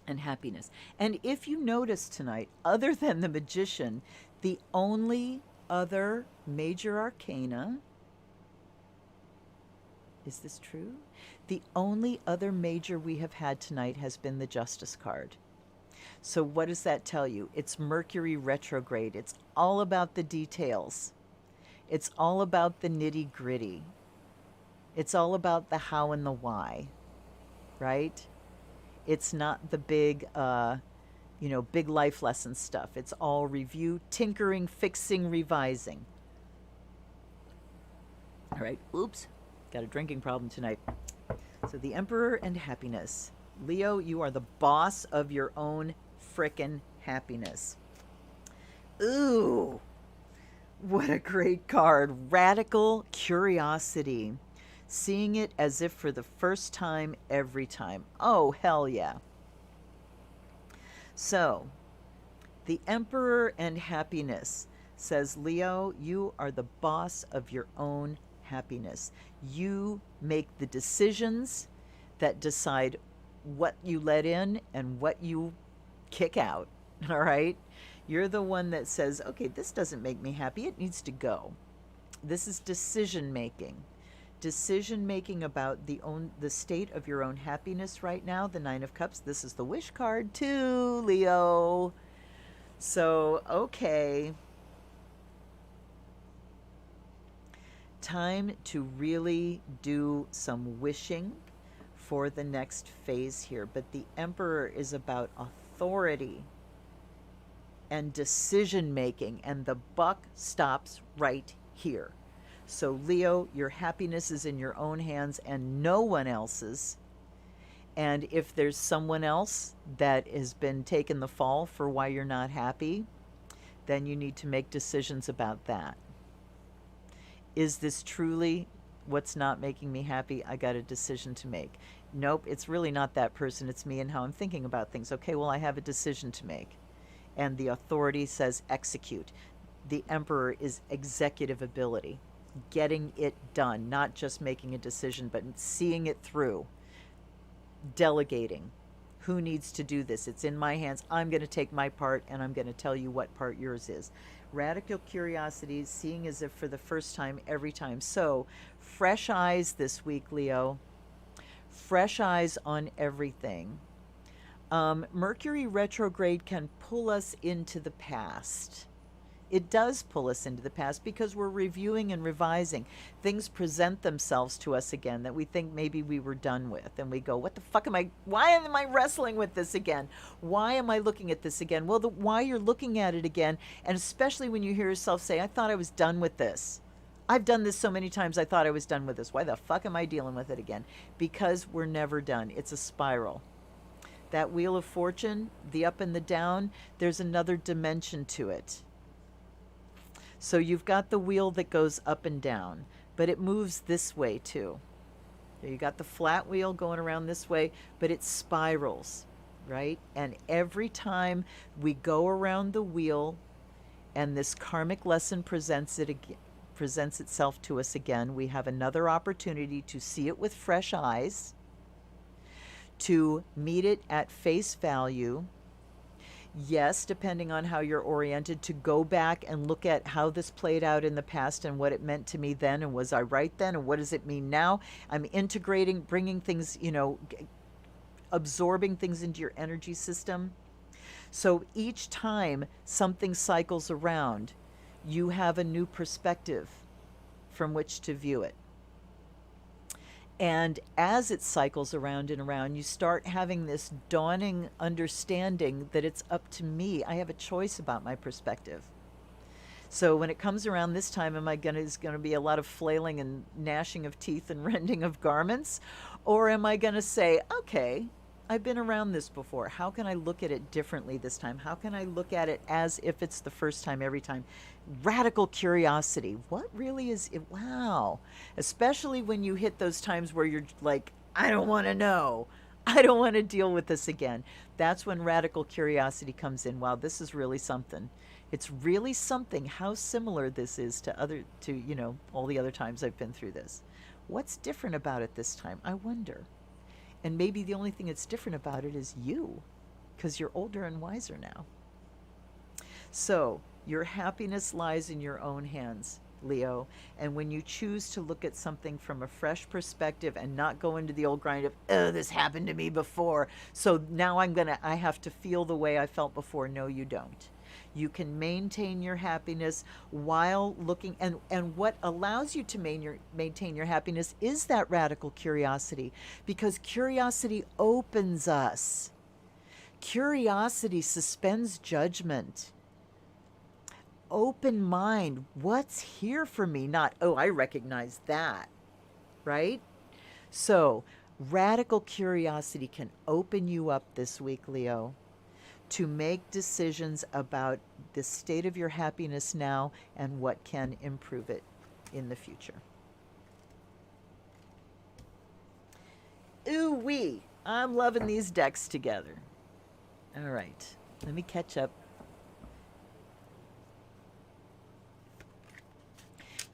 and happiness. And if you notice tonight, other than the magician, the only other major arcana, is this true? The only other major we have had tonight has been the Justice card. So what does that tell you? It's Mercury retrograde. It's all about the details. It's all about the nitty-gritty. It's all about the how and the why. Right? It's not the big, big life lesson stuff. It's all review, tinkering, fixing, revising. All right. Oops. Got a drinking problem tonight. So the Emperor and happiness. Leo, you are the boss of your own frickin' happiness. Ooh. What a great card. Radical curiosity. Seeing it as if for the first time every time. Oh, hell yeah. So, The Emperor and happiness says, Leo, you are the boss of your own happiness. You make the decisions that decide what you let in and what you kick out. All right? You're the one that says, okay, this doesn't make me happy. It needs to go. This is decision making. Decision making about the state of your own happiness right now. The Nine of Cups. This is the wish card too, Leo. So, okay. Time to really do some wishing for the next phase here. But the Emperor is about authority and decision making, and the buck stops right here. So, Leo, your happiness is in your own hands and no one else's. And if there's someone else that has been taking the fall for why you're not happy, then you need to make decisions about that. Is this truly what's not making me happy? I got a decision to make. Nope, it's really not that person. It's me and how I'm thinking about things. Okay, well, I have a decision to make. And the authority says execute. The Emperor is executive ability, getting it done, not just making a decision, but seeing it through. Delegating. Who needs to do this? It's in my hands. I'm going to take my part, and I'm going to tell you what part yours is. Radical curiosity, seeing as if for the first time every time. So, fresh eyes this week, Leo. Fresh eyes on everything. Mercury retrograde can pull us into the past. It does pull us into the past because we're reviewing and revising. Things present themselves to us again that we think maybe we were done with. And we go, what the fuck why am I wrestling with this again? Why am I looking at this again? Well, why you're looking at it again, and especially when you hear yourself say, I thought I was done with this. I've done this so many times, I thought I was done with this. Why the fuck am I dealing with it again? Because we're never done. It's a spiral. That wheel of fortune, the up and the down, there's another dimension to it. So you've got the wheel that goes up and down, but it moves this way too. You got the flat wheel going around this way, but it spirals, right? And every time we go around the wheel and this karmic lesson presents itself to us again, we have another opportunity to see it with fresh eyes, to meet it at face value. Yes, depending on how you're oriented, to go back and look at how this played out in the past and what it meant to me then, and was I right then, and what does it mean now? I'm integrating, bringing things, absorbing things into your energy system. So each time something cycles around, you have a new perspective from which to view it. And as it cycles around and around, you start having this dawning understanding that it's up to me. I have a choice about my perspective. So when it comes around this time, is going to be a lot of flailing and gnashing of teeth and rending of garments? Or am I going to say, okay, I've been around this before. How can I look at it differently this time? How can I look at it as if it's the first time every time? Radical curiosity. What really is it? Wow. Especially when you hit those times where you're like, I don't want to know. I don't want to deal with this again. That's when radical curiosity comes in. Wow, this is really something. It's really something how similar this is to all the other times I've been through this. What's different about it this time? I wonder. And maybe the only thing that's different about it is you, because you're older and wiser now. So your happiness lies in your own hands, Leo. And when you choose to look at something from a fresh perspective and not go into the old grind of, oh, this happened to me before, so now I have to feel the way I felt before. No, you don't. You can maintain your happiness while looking, and what allows you to maintain your happiness is that radical curiosity, because curiosity opens us. Curiosity suspends judgment. Open mind. What's here for me? Not, oh, I recognize that, right? So radical curiosity can open you up this week, Leo, to make decisions about the state of your happiness now and what can improve it in the future. I'm loving these decks together. All right, let me catch up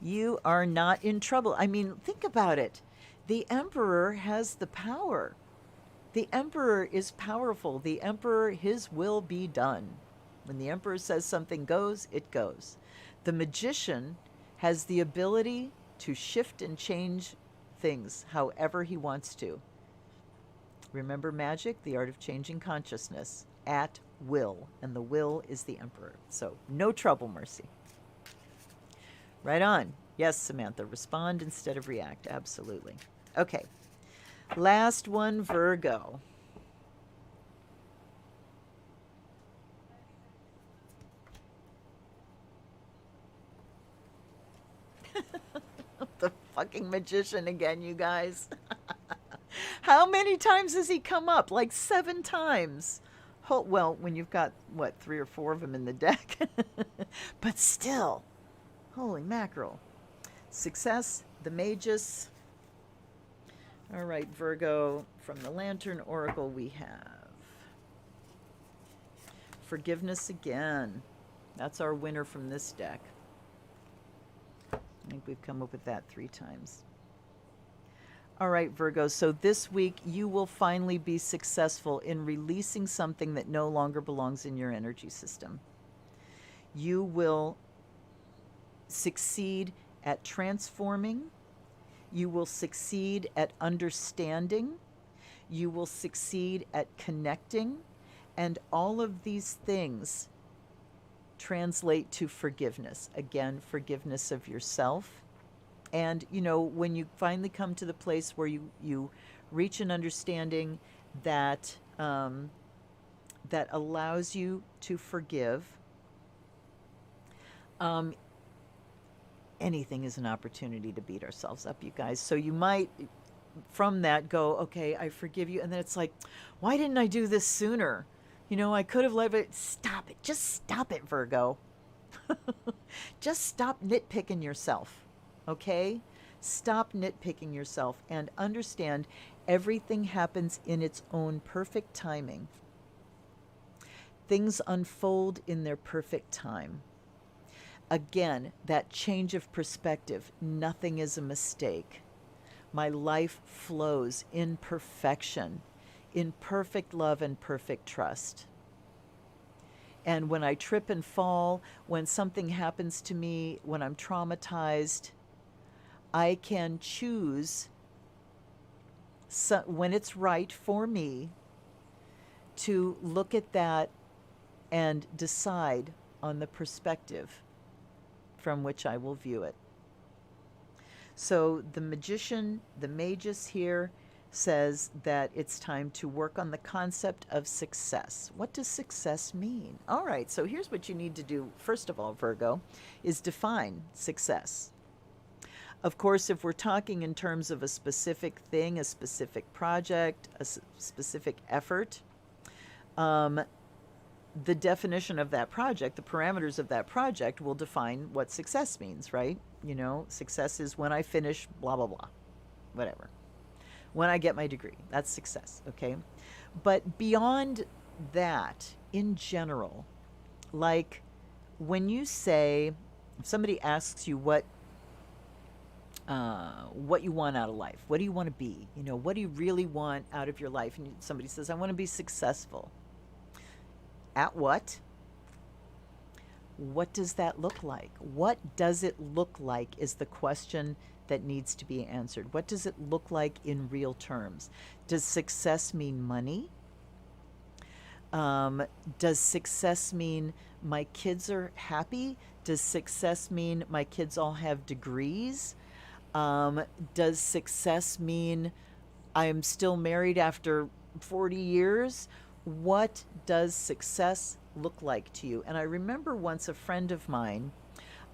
You are not in trouble. I mean, think about it. The emperor has the power. The emperor is powerful. The emperor, his will be done. When the emperor says something goes, it goes. The magician has the ability to shift and change things however he wants to. Remember magic, the art of changing consciousness at will, and the will is the emperor. So no trouble, Mercy. Right on. Yes, Samantha, respond instead of react. Absolutely. Okay. Last one, Virgo. The fucking magician again, you guys. How many times has he come up? Like 7 times. Well, when you've got, what, 3 or 4 of them in the deck. But still, holy mackerel. Success, the Magus. All right, Virgo, from the Lantern Oracle we have Forgiveness again. That's our winner from this deck. I think we've come up with that 3 times. All right, Virgo, so this week you will finally be successful in releasing something that no longer belongs in your energy system. You will succeed at transforming. You will succeed at understanding. You will succeed at connecting. And all of these things translate to forgiveness. Again, forgiveness of yourself. And, you know, when you finally come to the place where you reach an understanding that, that allows you to forgive, anything is an opportunity to beat ourselves up, you guys. So you might, from that, go, okay, I forgive you. And then it's like, why didn't I do this sooner? You know, I could have let it. Stop it. Just stop it, Virgo. Just stop nitpicking yourself. Okay? Stop nitpicking yourself and understand everything happens in its own perfect timing. Things unfold in their perfect time. Again, that change of perspective. Nothing is a mistake. My life flows in perfection, in perfect love and perfect trust. And when I trip and fall, when something happens to me, when I'm traumatized, I can choose, when it's right for me, to look at that and decide on the perspective from which I will view it. So the magician, the Magus here, says that it's time to work on the concept of success. What does success mean? All right, so here's what you need to do, first of all, Virgo, is define success. Of course, if we're talking in terms of a specific thing, a specific project, a specific effort, the definition of that project, the parameters of that project will define what success means, right? You know, success is when I finish blah, blah, blah, whatever. When I get my degree, that's success, okay? But beyond that, in general, like when you say, if somebody asks you what you want out of life, what do you want to be? You know, what do you really want out of your life? And somebody says, I want to be successful. At what? What does that look like? What does it look like is the question that needs to be answered. What does it look like in real terms? Does success mean money? Does success mean my kids are happy? Does success mean my kids all have degrees? Does success mean I'm still married after 40 years? What does success look like to you? And I remember once a friend of mine,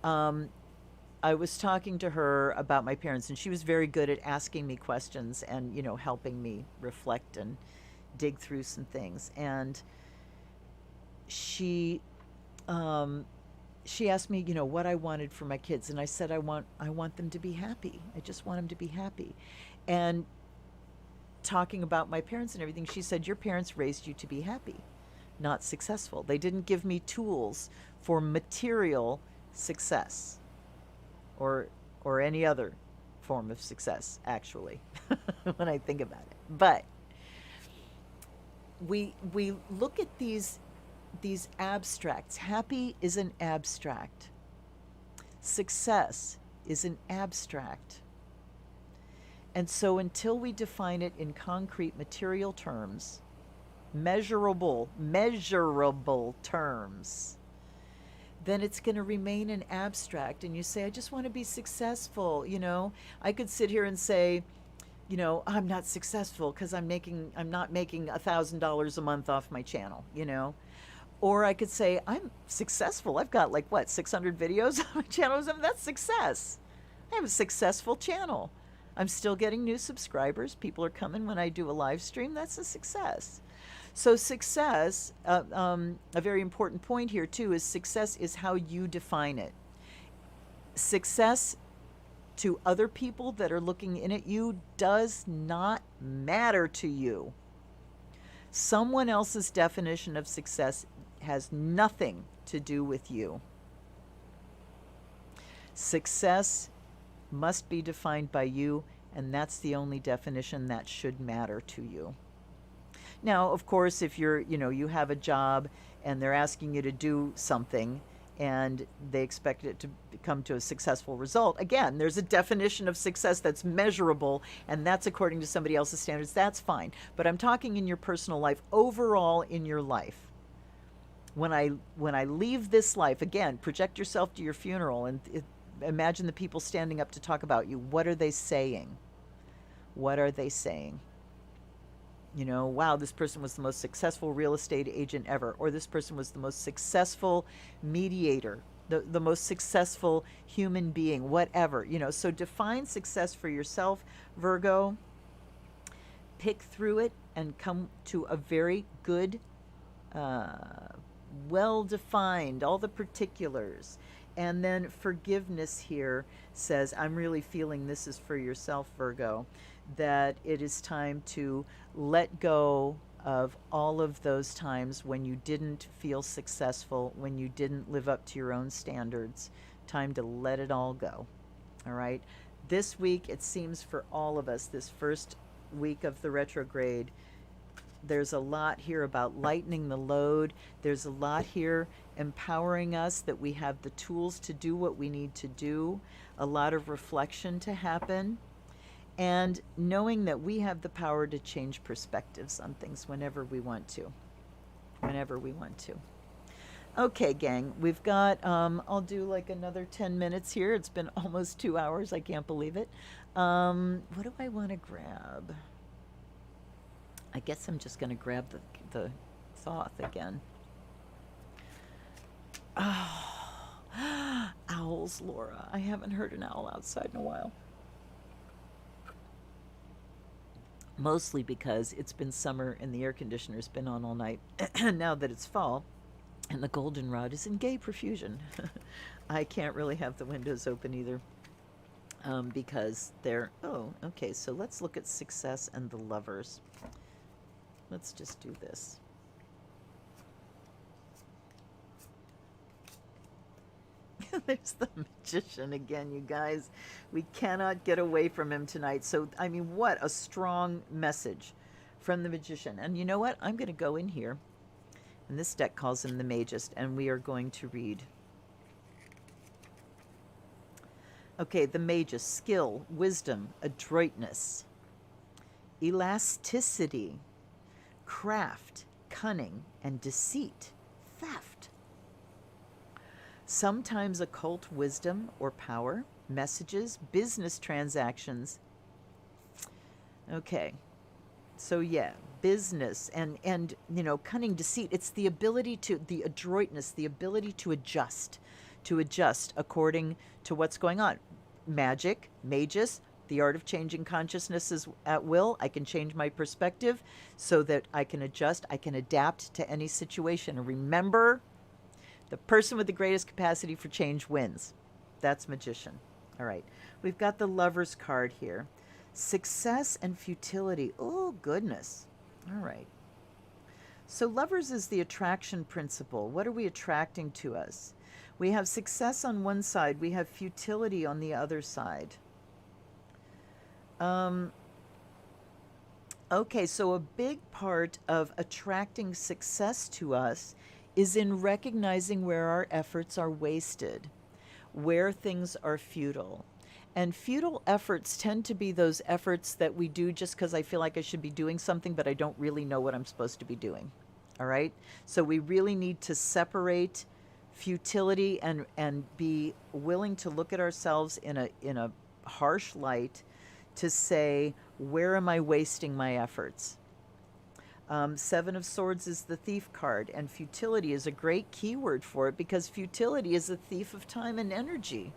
I was talking to her about my parents, and she was very good at asking me questions and, you know, helping me reflect and dig through some things. And she asked me, you know, what I wanted for my kids, and I said, I want them to be happy. I just want them to be happy. And talking about my parents and everything, she said, your parents raised you to be happy, not successful. They didn't give me tools for material success. or any other form of success, actually, when I think about it. But we look at these abstracts. Happy is an abstract. Success is an abstract. And so until we define it in concrete material terms, measurable terms, then it's going to remain an abstract. And you say, I just want to be successful. I could sit here and say, I'm not successful because I'm not making $1,000 a month off my channel, Or I could say, I'm successful. I've got 600 videos on my channel. That's success. I have a successful channel. I'm still getting new subscribers. People are coming when I do a live stream. That's a success. So success, a very important point here too, is success is how you define it. Success to other people that are looking in at you does not matter to you. Someone else's definition of success has nothing to do with you. Success must be defined by you, and that's the only definition that should matter to you. Now, of course, if you have a job and they're asking you to do something and they expect it to come to a successful result, again, there's a definition of success that's measurable, and that's according to somebody else's standards. That's fine. But I'm talking in your personal life, overall in your life. When I leave this life, again, project yourself to your funeral and imagine the people standing up to talk about you. What are they saying? What are they saying? Wow, this person was the most successful real estate agent ever, or this person was the most successful mediator, the most successful human being, whatever. So define success for yourself, Virgo. Pick through it and come to a very good, well-defined, all the particulars. And then forgiveness here says, I'm really feeling this is for yourself, Virgo, that it is time to let go of all of those times when you didn't feel successful, when you didn't live up to your own standards. Time to let it all go. All right? This week, it seems for all of us, this first week of the retrograde, there's a lot here about lightening the load. There's a lot here empowering us that we have the tools to do what we need to do, a lot of reflection to happen, and knowing that we have the power to change perspectives on things whenever we want to. Whenever we want to. Okay, gang, we've got, I'll do another 10 minutes here. It's been almost 2 hours. I can't believe it. What do I want to grab? I guess I'm just going to grab the Thoth again. Oh, owls, Laura. I haven't heard an owl outside in a while. Mostly because it's been summer and the air conditioner's been on all night. Now that it's fall and the goldenrod is in gay profusion, I can't really have the windows open either because they're... Oh, okay, so let's look at success and the lovers. Let's just do this. There's the magician again, you guys. We cannot get away from him tonight. So, I mean, what a strong message from the magician. And you know what? I'm going to go in here. And this deck calls him the Magist. And we are going to read. Okay, the Magist. Skill, wisdom, adroitness, elasticity, craft, cunning, and deceit, theft. Sometimes occult wisdom or power, messages, business transactions. Okay, so yeah, business and cunning, deceit. It's the ability to, the adroitness, the ability to adjust according to what's going on. Magic, magus, the art of changing consciousnesses at will. I can change my perspective so that I can adjust, I can adapt to any situation. And remember, the person with the greatest capacity for change wins. That's magician. All right. We've got the Lovers card here. Success and futility. Oh, goodness. All right. So Lovers is the attraction principle. What are we attracting to us? We have success on one side. We have futility on the other side. Okay, so a big part of attracting success to us is in recognizing where our efforts are wasted, where things are futile. And futile efforts tend to be those efforts that we do just because I feel like I should be doing something, but I don't really know what I'm supposed to be doing. All right? So we really need to separate futility and be willing to look at ourselves in a harsh light to say, where am I wasting my efforts? Seven of Swords is the thief card, and futility is a great keyword for it because futility is a thief of time and energy.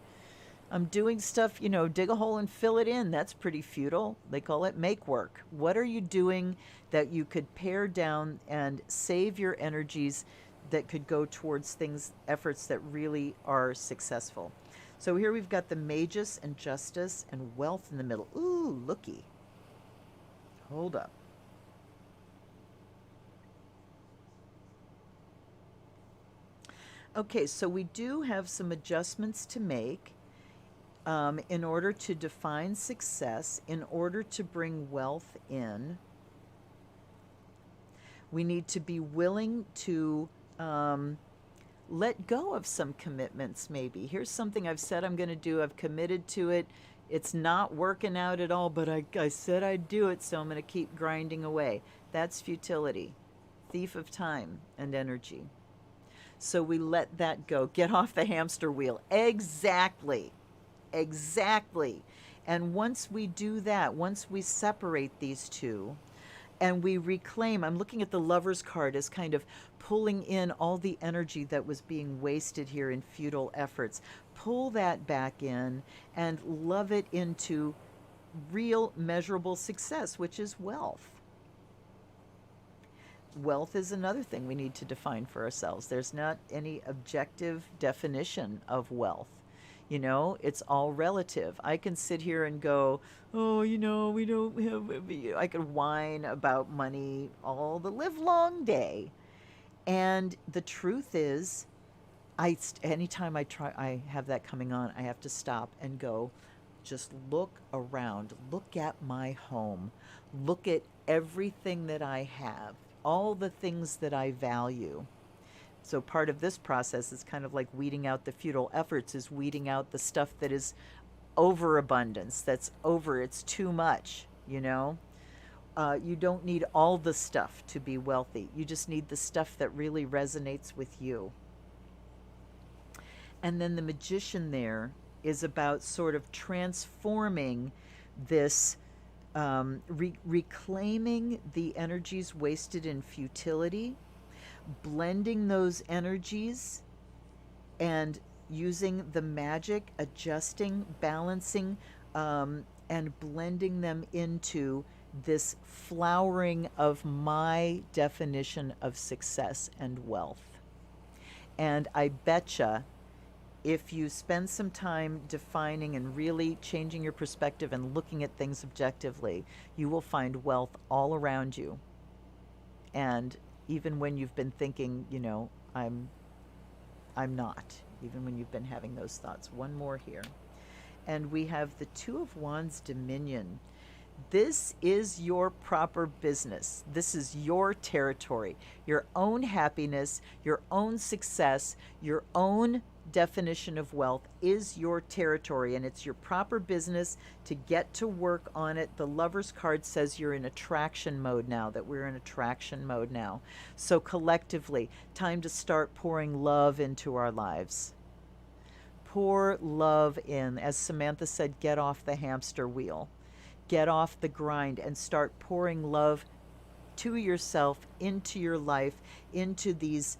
I'm doing stuff, dig a hole and fill it in. That's pretty futile. They call it make work. What are you doing that you could pare down and save your energies that could go towards things, efforts that really are successful? So here we've got the Magus and Justice and Wealth in the middle. Ooh, looky. Hold up. Okay, so we do have some adjustments to make in order to define success, in order to bring wealth in. We need to be willing to let go of some commitments, maybe. Here's something I've said I'm going to do. I've committed to it. It's not working out at all, but I said I'd do it, so I'm going to keep grinding away. That's futility, thief of time and energy. So we let that go. Get off the hamster wheel. Exactly. Exactly. And once we do that, once we separate these two, and we reclaim, I'm looking at the Lover's card as kind of pulling in all the energy that was being wasted here in futile efforts. Pull that back in and love it into real measurable success, which is wealth. Wealth is another thing we need to define for ourselves. There's not any objective definition of wealth. It's all relative. I can sit here and go, oh, we don't have, I could whine about money all the live long day. And the truth is, anytime I have that coming on, I have to stop and go, just look around, look at my home, look at everything that I have, all the things that I value. So part of this process is kind of like weeding out the futile efforts, is weeding out the stuff that is overabundance, it's too much, You don't need all the stuff to be wealthy. You just need the stuff that really resonates with you. And then the Magician there is about sort of transforming this, reclaiming the energies wasted in futility, blending those energies and using the magic, adjusting, balancing, and blending them into this flowering of my definition of success and wealth. And I betcha if you spend some time defining and really changing your perspective and looking at things objectively, you will find wealth all around you. And even when you've been thinking, I'm not, even when you've been having those thoughts. One more here. And we have the Two of Wands Dominion. This is your proper business. This is your territory, your own happiness, your own success, your own definition of wealth is your territory, and it's your proper business to get to work on it. The Lover's card says you're in attraction mode now, that we're in attraction mode now. So collectively, time to start pouring love into our lives. Pour love in. As Samantha said, get off the hamster wheel. Get off the grind and start pouring love to yourself, into your life, into these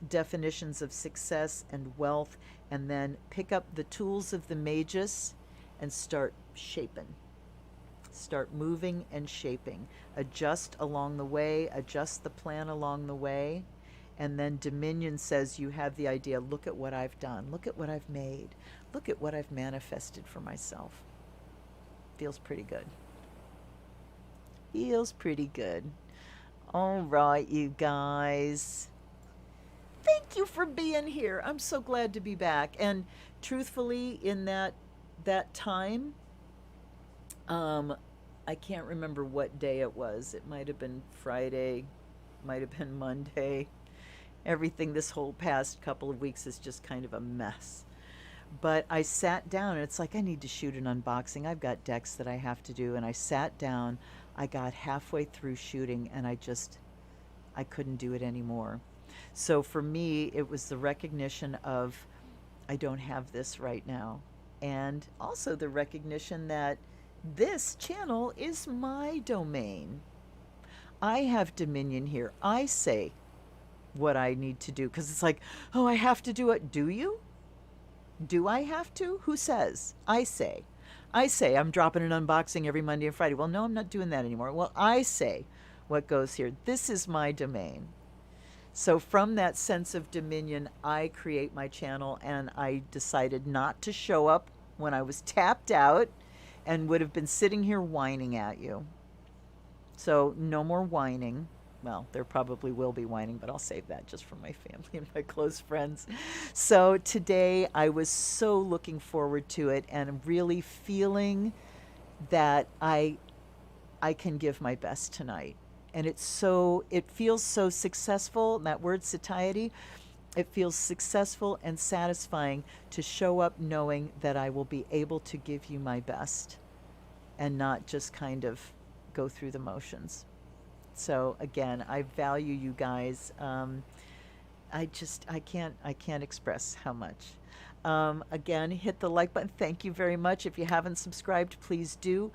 definitions of success and wealth, and then pick up the tools of the Magus and start shaping. Start moving and shaping. Adjust along the way, adjust the plan along the way, and then Dominion says you have the idea, look at what I've done, look at what I've made, look at what I've manifested for myself. Feels pretty good. Feels pretty good. All right, you guys. Thank you for being here. I'm so glad to be back. And truthfully, in that time, um, I can't remember what day it was. It might have been Friday, might have been Monday. Everything this whole past couple of weeks is just kind of a mess. But I sat down, and it's like I need to shoot an unboxing. I've got decks that I have to do, and I sat down. I got halfway through shooting, and I couldn't do it anymore. So for me, it was the recognition of I don't have this right now, and also the recognition that this channel is my domain. I have dominion here. I say what I need to do, because it's like, oh, I have to do it. Do you? Do I have to? Who says? I say. I say I'm dropping an unboxing every Monday and Friday. Well, no, I'm not doing that anymore. Well, I say what goes here. This is my domain. So from that sense of dominion, I create my channel, and I decided not to show up when I was tapped out and would have been sitting here whining at you. So no more whining. Well, there probably will be whining, but I'll save that just for my family and my close friends. So today I was so looking forward to it, and really feeling that I can give my best tonight. And it feels so successful, that word satiety, it feels successful and satisfying to show up knowing that I will be able to give you my best and not just kind of go through the motions. So again, I value you guys. I can't express how much. Again, hit the like button. Thank you very much. If you haven't subscribed, please do.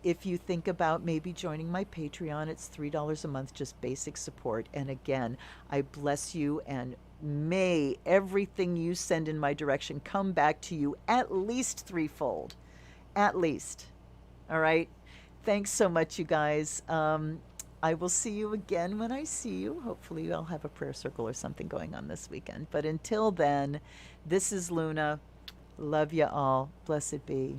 If you think about maybe joining my Patreon, it's $3 a month, just basic support. And again, I bless you, and may everything you send in my direction come back to you at least threefold. At least. All right? Thanks so much, you guys. I will see you again when I see you. Hopefully I'll have a prayer circle or something going on this weekend. But until then, this is Luna. Love you all. Blessed be.